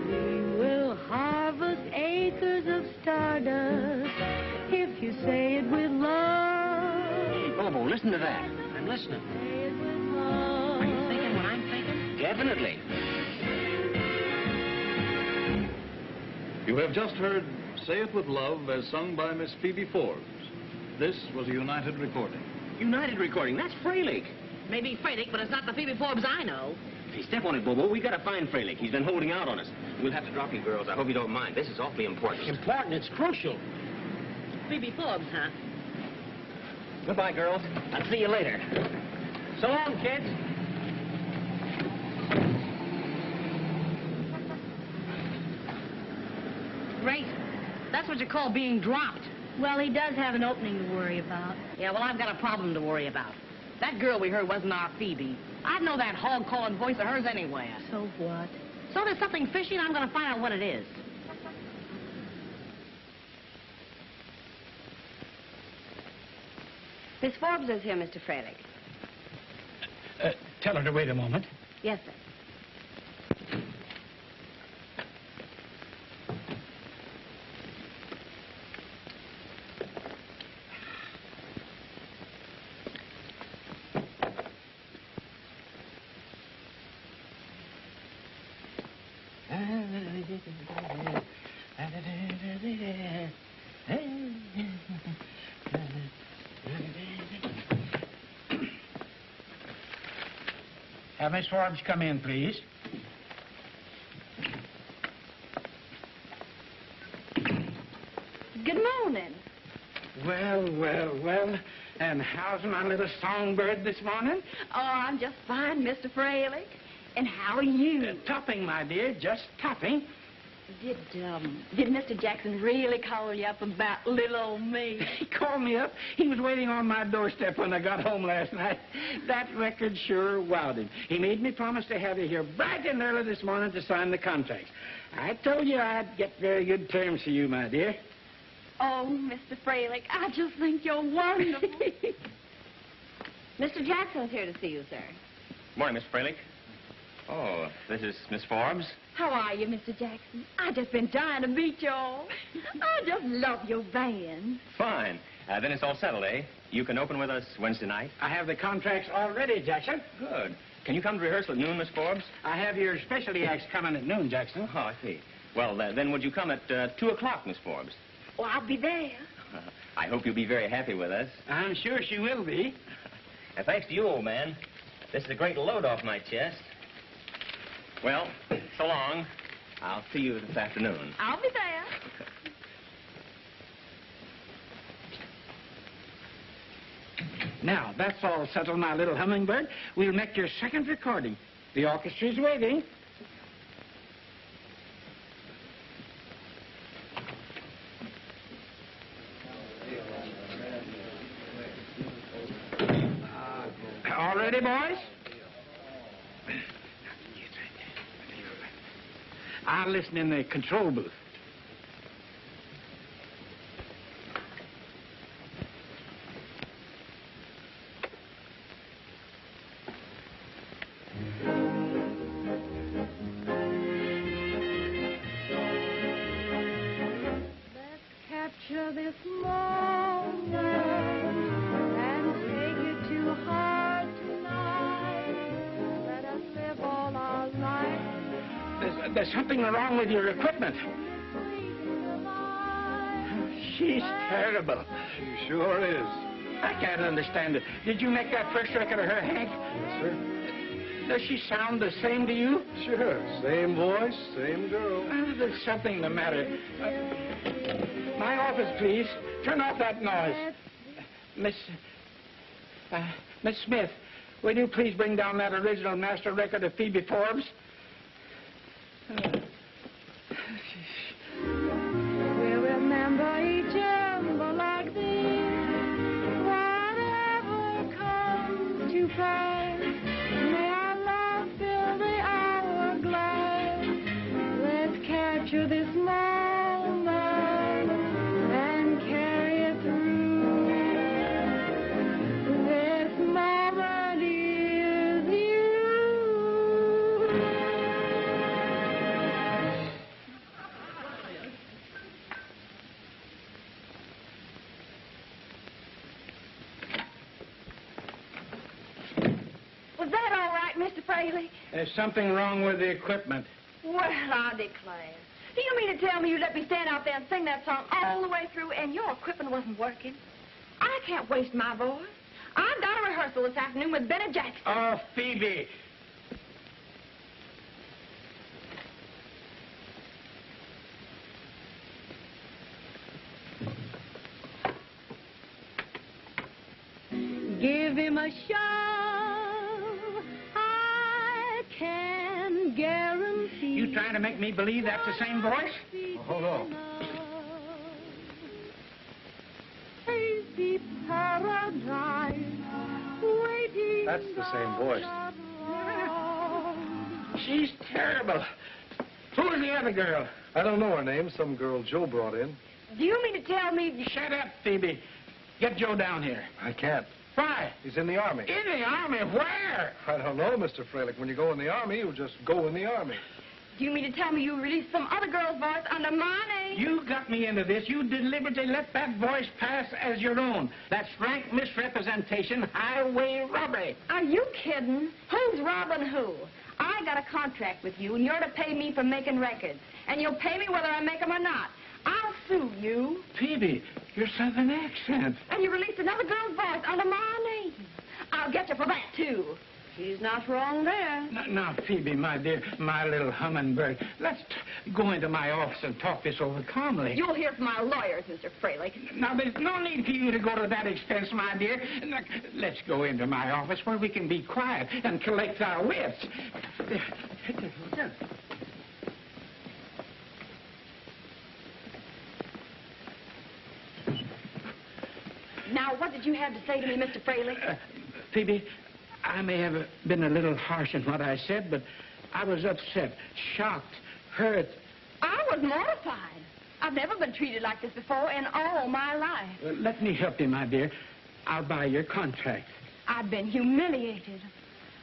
We will harvest acres of stardust if you say it with love. Bobo, listen to that. I'm listening. Say it with love. Are you thinking what I'm thinking? Definitely. You have just heard Say It With Love as sung by Miss Phoebe Forbes. This was a United recording. United Recording, that's Freilich. Maybe Freilich, but it's not the Phoebe Forbes I know. Hey, step on it, Bobo. We gotta find Freilich. He's been holding out on us. We'll have to drop you girls. I hope you don't mind. This is awfully important. Important, it's crucial. Phoebe Forbes, huh? Goodbye, girls. I'll see you later. So long, kids. Great. That's what you call being dropped. Well, he does have an opening to worry about. Yeah, well, I've got a problem to worry about. That girl we heard wasn't our Phoebe. I'd know that hog-calling voice of hers anywhere. So what? So there's something fishy, and I'm going to find out what it is. Miss Forbes is here, Mr. Freilich. Tell her to wait a moment. Yes, sir. Have Miss Forbes come in, please. Good morning. Well. And how's my little songbird this morning? Oh, I'm just fine, Mr. Freilich. And how are you? Topping, my dear, just topping. Did Mr. Jackson really call you up about little old me? He called me up. He was waiting on my doorstep when I got home last night. That record sure wowed him. He made me promise to have you here bright and early this morning to sign the contract. I told you I'd get very good terms for you, my dear. Oh, Mr. Freilich, I just think you're wonderful. Mr. Jackson's here to see you, sir. Morning, Miss Freilich. Oh, this is Miss Forbes? How are you, Mr. Jackson? I just been dying to meet y'all. I just love your band. Fine. Then it's all settled, eh? You can open with us Wednesday night? I have the contracts all ready, Jackson. Good. Can you come to rehearsal at noon, Miss Forbes? I have your specialty acts coming at noon, Jackson. Oh, I see. Well, then would you come at 2 o'clock, Miss Forbes? Oh, I'll be there. I hope you'll be very happy with us. I'm sure she will be. And thanks to you, old man. This is a great load off my chest. Well, so long. I'll see you this afternoon. I'll be there. Now, that's all settled, my little hummingbird. We'll make your second recording. The orchestra's waiting. All ready, boys? I'll listen in the control booth. Capture this moment and take it to heart tonight. Let us live all our life. There's something wrong with your equipment. She's terrible. She sure is. I can't understand it. Did you make that first record of her, Hank? Yes, sir. Does she sound the same to you? Sure. Same voice, same girl. There's something the matter. My office, please. Turn off that noise. Miss Smith, will you please bring down that original master record of Phoebe Forbes? We'll remember each other like this. Whatever comes to pass, may our love fill the hourglass. Let's capture this moment and carry it through. This moment is you. Was that all right, Mr. Fraley? There's something wrong with the equipment. Well, I declare. Do you mean to tell me you let me stand out there and sing that song all the way through and your equipment wasn't working? I can't waste my voice. I've got a rehearsal this afternoon with Benny Jackson. Oh, Phoebe. Give him a show, I can guarantee. You trying to make me believe that's the same voice? Hold on. Hazy paradise, waiting. That's the same voice. She's terrible. Who's the other girl? I don't know her name. Some girl Joe brought in. Do you mean to tell me... Shut up, Phoebe. Get Joe down here. I can't. Why? He's in the Army. In the Army? Where? I don't know, Mr. Freilich. When you go in the Army, you just go in the Army. Do you mean to tell me you released some other girl's voice under my name? You got me into this. You deliberately let that voice pass as your own. That's rank misrepresentation, highway robbery. Are you kidding? Who's robbing who? I got a contract with you, and you're to pay me for making records. And you'll pay me whether I make them or not. I'll sue you. Phoebe, your southern accent. And you released another girl's voice under my name. I'll get you for that, too. She's not wrong there. Now, Phoebe, my dear, my little hummingbird, let's go into my office and talk this over calmly. You'll hear from our lawyers, Mr. Fraley. Now, there's no need for you to go to that expense, my dear. Look, let's go into my office where we can be quiet and collect our wits. Now, what did you have to say to me, Mr. Fraley? Phoebe, I may have been a little harsh in what I said, but I was upset, shocked, hurt. I was mortified. I've never been treated like this before in all my life. Let me help you, my dear. I'll buy your contract. I've been humiliated.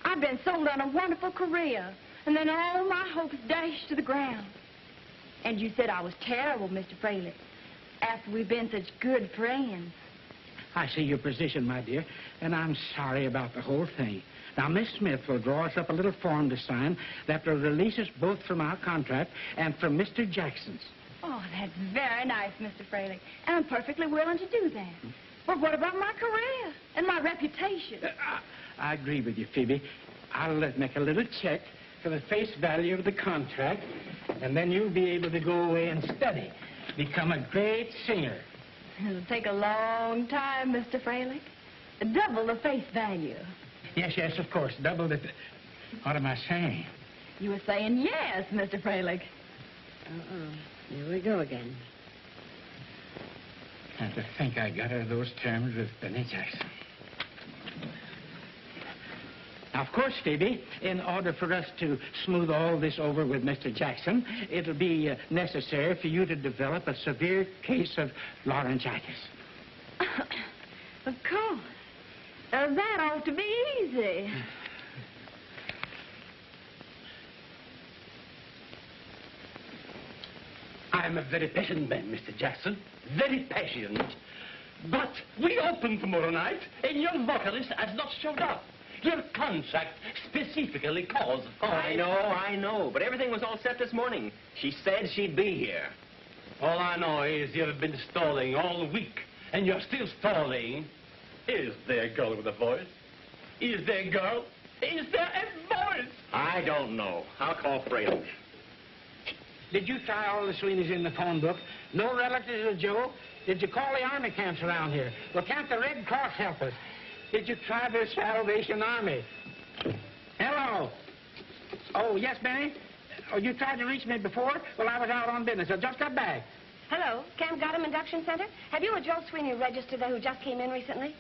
I've been sold on a wonderful career. And then all my hopes dashed to the ground. And you said I was terrible, Mr. Fraley, after we've been such good friends. I see your position, my dear, and I'm sorry about the whole thing. Now, Miss Smith will draw us up a little form to sign that will release us both from our contract and from Mr. Jackson's. Oh, that's very nice, Mr. Fraley. And I'm perfectly willing to do that. But what about my career and my reputation? I agree with you, Phoebe. I'll make a little check for the face value of the contract, and then you'll be able to go away and study, become a great singer. It'll take a long time, Mr. Fraley. Double the face value. Yes, yes, of course. Double the... What am I saying? You were saying yes, Mr. Fraley. Here we go again. And to think I got her those terms with Benny Jackson. Now, of course, Phoebe, in order for us to smooth all this over with Mr. Jackson, it'll be necessary for you to develop a severe case of laryngitis. Of course. That ought to be easy. I'm a very patient man, Mr. Jackson. Very patient. But we open tomorrow night, and your vocalist has not showed up. Your contract specifically calls for... I know. But everything was all set this morning. She said she'd be here. All I know is you've been stalling all week, and you're still stalling. Is there a girl with a voice? Is there a girl? Is there a voice? I don't know. I'll call Fraley. Did you try all the Sweeneys in the phone book? No relatives of Joe? Did you call the army camps around here? Well, can't the Red Cross help us? Did you try the Salvation Army? Hello? Oh, yes, Benny? Oh, you tried to reach me before? Well, I was out on business. I just got back. Hello, Camp Gotham Induction Center. Have you a Joe Sweeney registered there who just came in recently?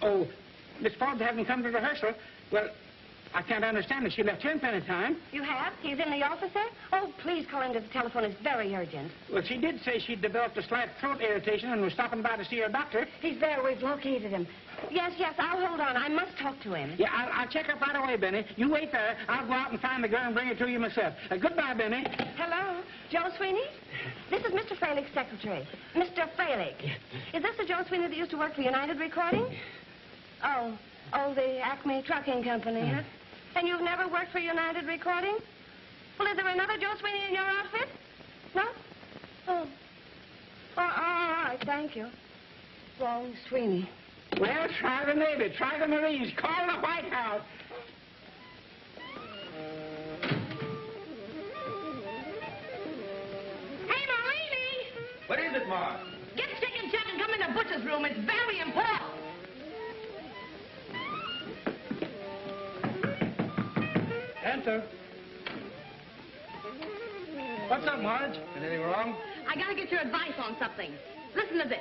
Oh, Miss Forbes hasn't come to rehearsal. Well, I can't understand it. She left here in plenty of time. You have? He's in the office there? Oh, please call him to the telephone. It's very urgent. Well, she did say she'd developed a slight throat irritation and was stopping by to see her doctor. He's there. We've located him. Yes, I'll hold on. I must talk to him. Yeah, I'll check up right away, Benny. You wait there. I'll go out and find the girl and bring her to you myself. Goodbye, Benny. Hello? Joe Sweeney? This is Mr. Fralick's secretary. Mr. Fralick. Is this the Joe Sweeney that used to work for United Recording? Oh, the Acme Trucking Company, huh? And you've never worked for United Recording? Well, is there another Joe Sweeney in your outfit? No? Oh. All right, thank you. Wrong Sweeney. Well, try the Navy, try the Marines, call the White House. Hey, Marini! What is it, Ma? Get Stick and Jack and come in the butcher's room. It's very important. Enter. What's up, Marge? Anything wrong? I gotta get your advice on something. Listen to this.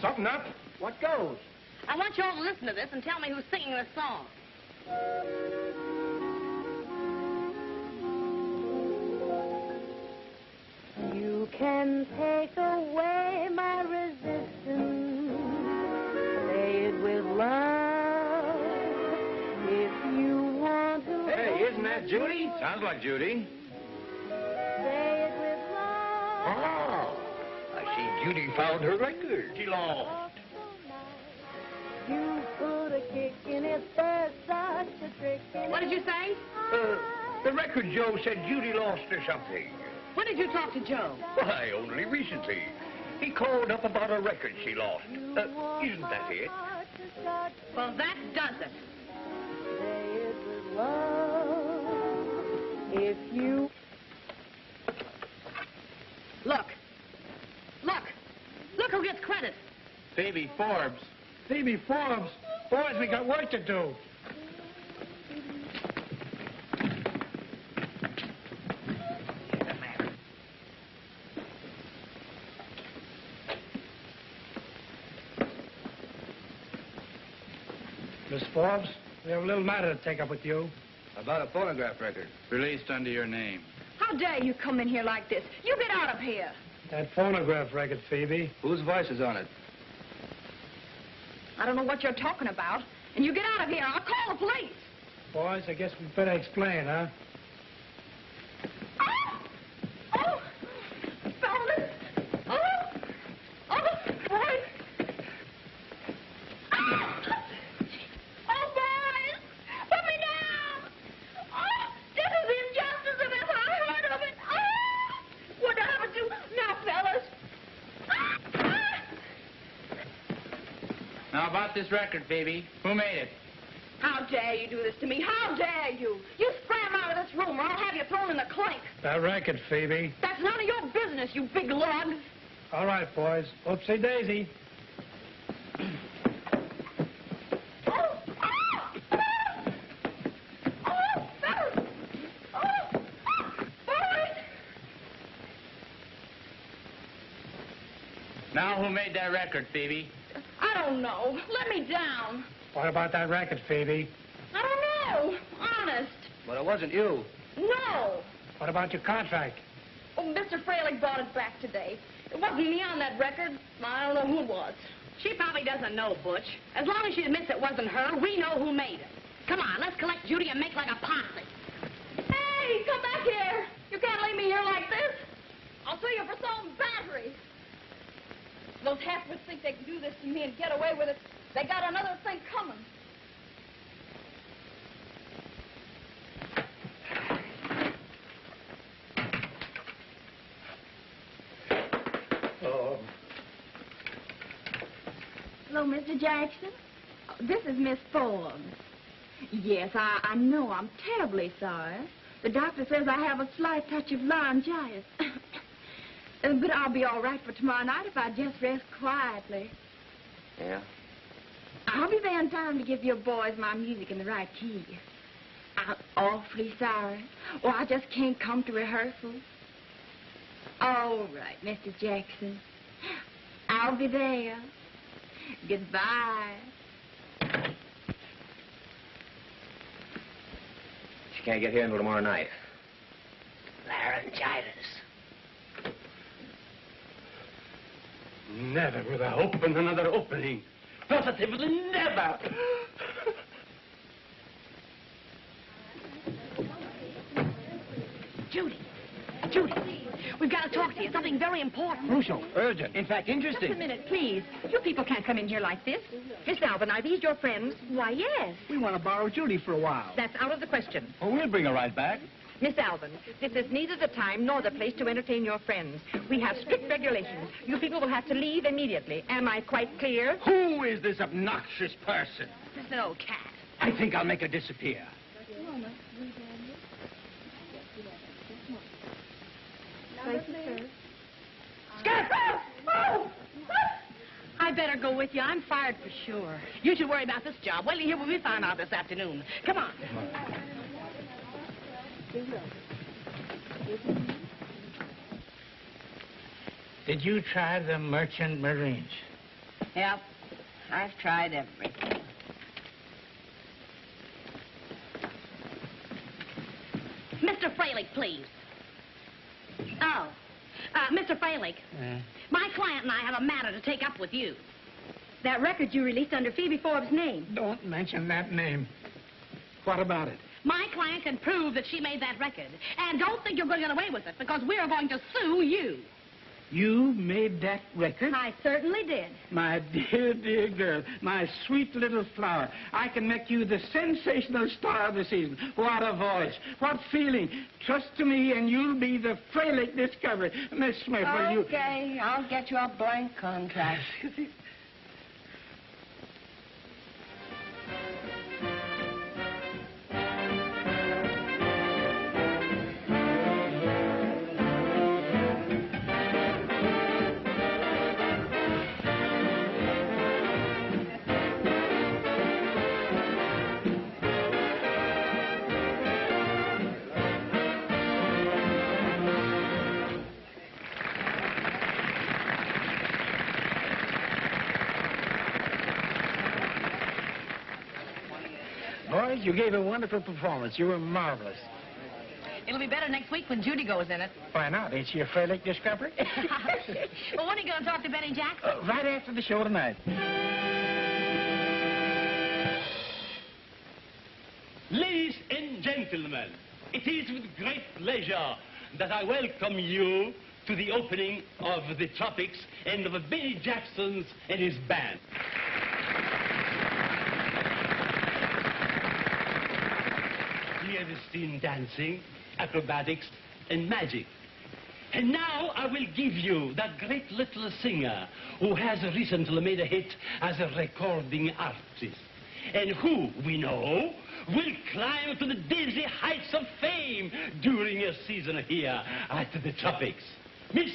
Something up? What goes? I want you all to listen to this and tell me who's singing this song. You can take away my resistance, say it with love, if you want to. Hey, isn't that Judy? Sounds like Judy. Say it with love. Oh, I see Judy found her record. She lost. You put a kick in it, there's such a trick in it. What did you say? The record Joe said Judy lost or something. When did you talk to Joe? Why, only recently. He called up about a record she lost. Isn't that it? Well, that does it. Say it with love, if you... Look who gets credit. Phoebe Forbes. Phoebe Forbes. Boys, we got work to do. Miss Forbes, we have a little matter to take up with you. About a phonograph record. Released under your name. How dare you come in here like this? You get out of here. That phonograph record, Phoebe. Whose voice is on it? I don't know what you're talking about. And you get out of here. I'll call the police. Boys, I guess we'd better explain, huh? Oh, fellas. Boys. Oh, boys. Put me down. Oh, this is injustice if ever I heard of it. Oh, what do I have to do now, fellas? Now, about this record, baby. Who made it? How dare you do this to me? How dare you? You scram out of this room or I'll have you thrown in the clink. That record, Phoebe. That's none of your business, you big lug. All right, boys. Oopsie daisy. Now, who made that record, Phoebe? I don't know. Let me down. What about that record, Phoebe? I don't know. Honest. But it wasn't you. No. What about your contract? Oh, Mr. Fralick brought it back today. It wasn't me on that record. I don't know who it was. She probably doesn't know, Butch. As long as she admits it wasn't her, we know who made it. Come on, let's collect Judy and make like a posse. Hey, come back here. You can't leave me here like this. I'll sue you for assault and battery. Those half-wits think they can do this to me and get away with it. They got another thing coming. Oh. Hello, Mr. Jackson. This is Miss Forbes. Yes, I know. I'm terribly sorry. The doctor says I have a slight touch of laryngitis. But I'll be all right for tomorrow night if I just rest quietly. Yeah? I'll be there in time to give your boys my music in the right key. I'm awfully sorry. Oh, I just can't come to rehearsal. All right, Mr. Jackson. I'll be there. Goodbye. She can't get here until tomorrow night. Laryngitis. Never will I open another opening. Positively never. Judy. Judy, we've got to talk to you. Something very important. Crucial, urgent, in fact, interesting. Just a minute, please. You people can't come in here like this. Miss Alvin, are these your friends? Why, yes. We want to borrow Judy for a while. That's out of the question. Oh, we'll bring her right back. Miss Alvin, this is neither the time nor the place to entertain your friends. We have strict regulations. You people will have to leave immediately. Am I quite clear? Who is this obnoxious person? Just an old cat. I think I'll make her disappear. Scarecrow! Oh! I better go with you. I'm fired for sure. You should worry about this job. Wait till you hear what we found out this afternoon. Come on. Did you try the Merchant Marines? Yep. I've tried everything. Mr. Fralick, please. Oh. Mr. Fralick, my client and I have a matter to take up with you. That record you released under Phoebe Forbes' name. Don't mention that name. What about it? My client can prove that she made that record. And don't think you're going to get away with it, because we're going to sue you. You made that record? I certainly did. My dear, dear girl, my sweet little flower, I can make you the sensational star of the season. What a voice, what feeling. Trust to me and you'll be the Fralick discovery. Miss Smith, will you... Okay, I'll get you a blank contract. Boys, you gave a wonderful performance. You were marvelous. It'll be better next week when Judy goes in it. Why not? Ain't she a Fralick discovery? Well, when are you going to talk to Benny Jackson? Right after the show tonight. Ladies and gentlemen, it is with great pleasure that I welcome you to the opening of the Tropics and of Benny Jackson and his band. We have seen dancing, acrobatics, and magic. And now I will give you that great little singer who has recently made a hit as a recording artist, and who, we know, will climb to the dizzy heights of fame during her season here at the Tropics. Miss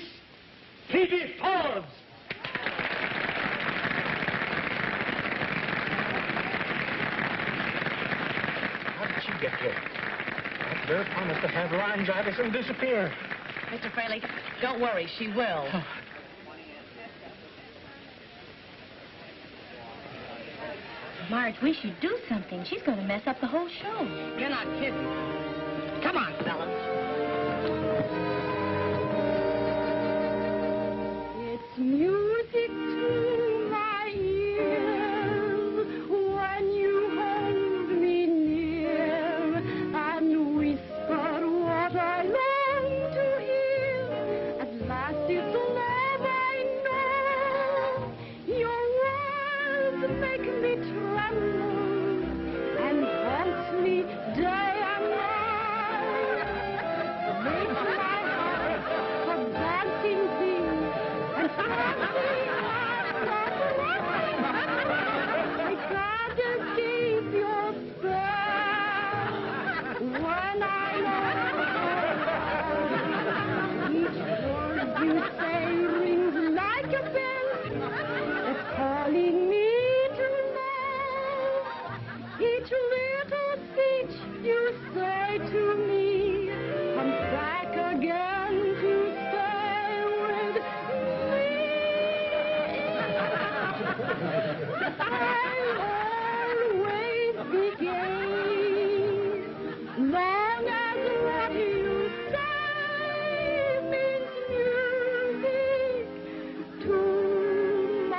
Phoebe Forbes. How did she get here? That girl promised to have laryngitis and disappear. Mr. Fraley, don't worry, she will. Marge, we should do something. She's going to mess up the whole show. You're not kidding. Come on, fellas. It's music to my ears when you hold me near and whisper what I long to hear. At last it's love I know. Your words make me tremble and haunt me day and night. Make my heart a dancing thing and I can't escape your spell when I know each word you say rings like a bell. It's calling me to know each little speech you say to me comes back again to stay with me. I always begin long as what you say means music to my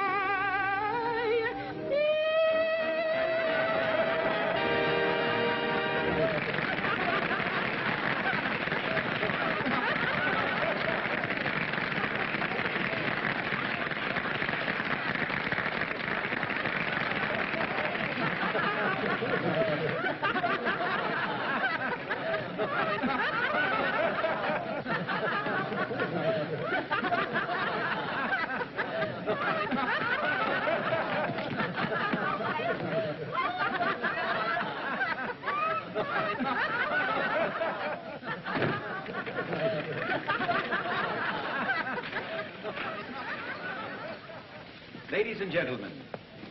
Ladies and gentlemen,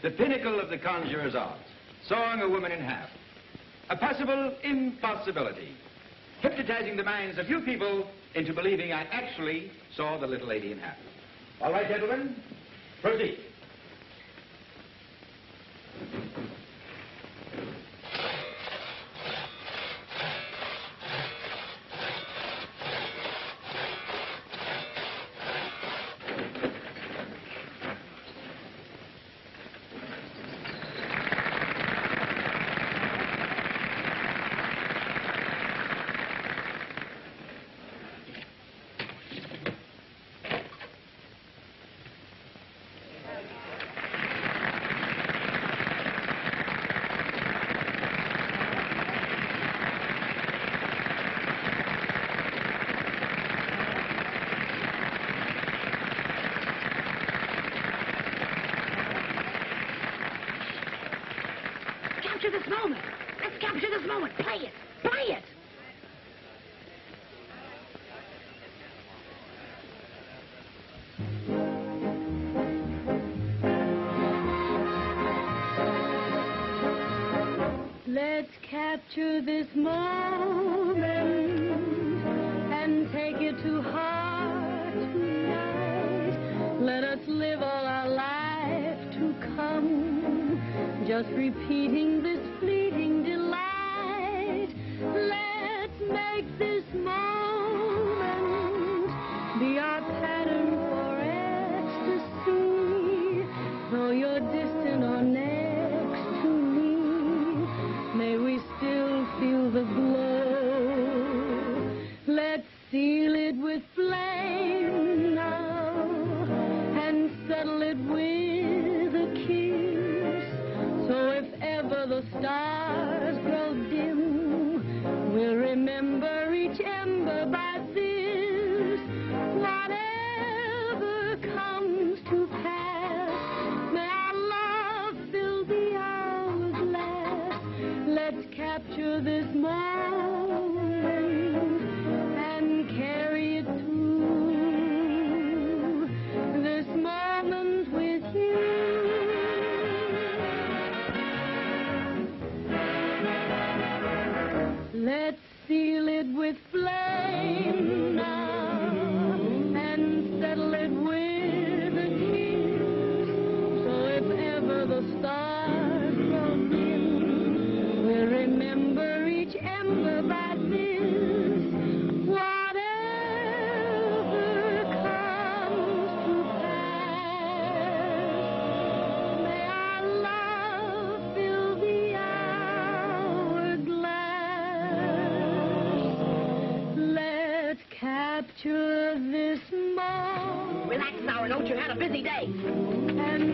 the pinnacle of the conjurer's art, sawing a woman in half. A possible impossibility. Hypnotizing the minds of you people into believing I actually saw the little lady in half. All right, gentlemen, proceed. Capture this moment. Let's capture this moment. Play it. Play it. Let's capture this moment and take it to heart tonight. Let us live all our life to come, just repeating this fleeting delight. Let's make this moment be our pattern for ecstasy. Though you're distant or next to me, may we still with flame now and settle it with a kiss. So if ever the stars grow dim, we'll remember each ember by this. Whatever comes to pass, may our love fill the hourglass. Let's capture this moment and carry it through. This moment with you. Let's seal it with flame now and settle it with a kiss. So if ever the stars grow dim, we'll remember each ember by this. Whatever comes to pass, may our love fill the hourglass. Let's capture this moment. Relax now and don't you had a busy day. And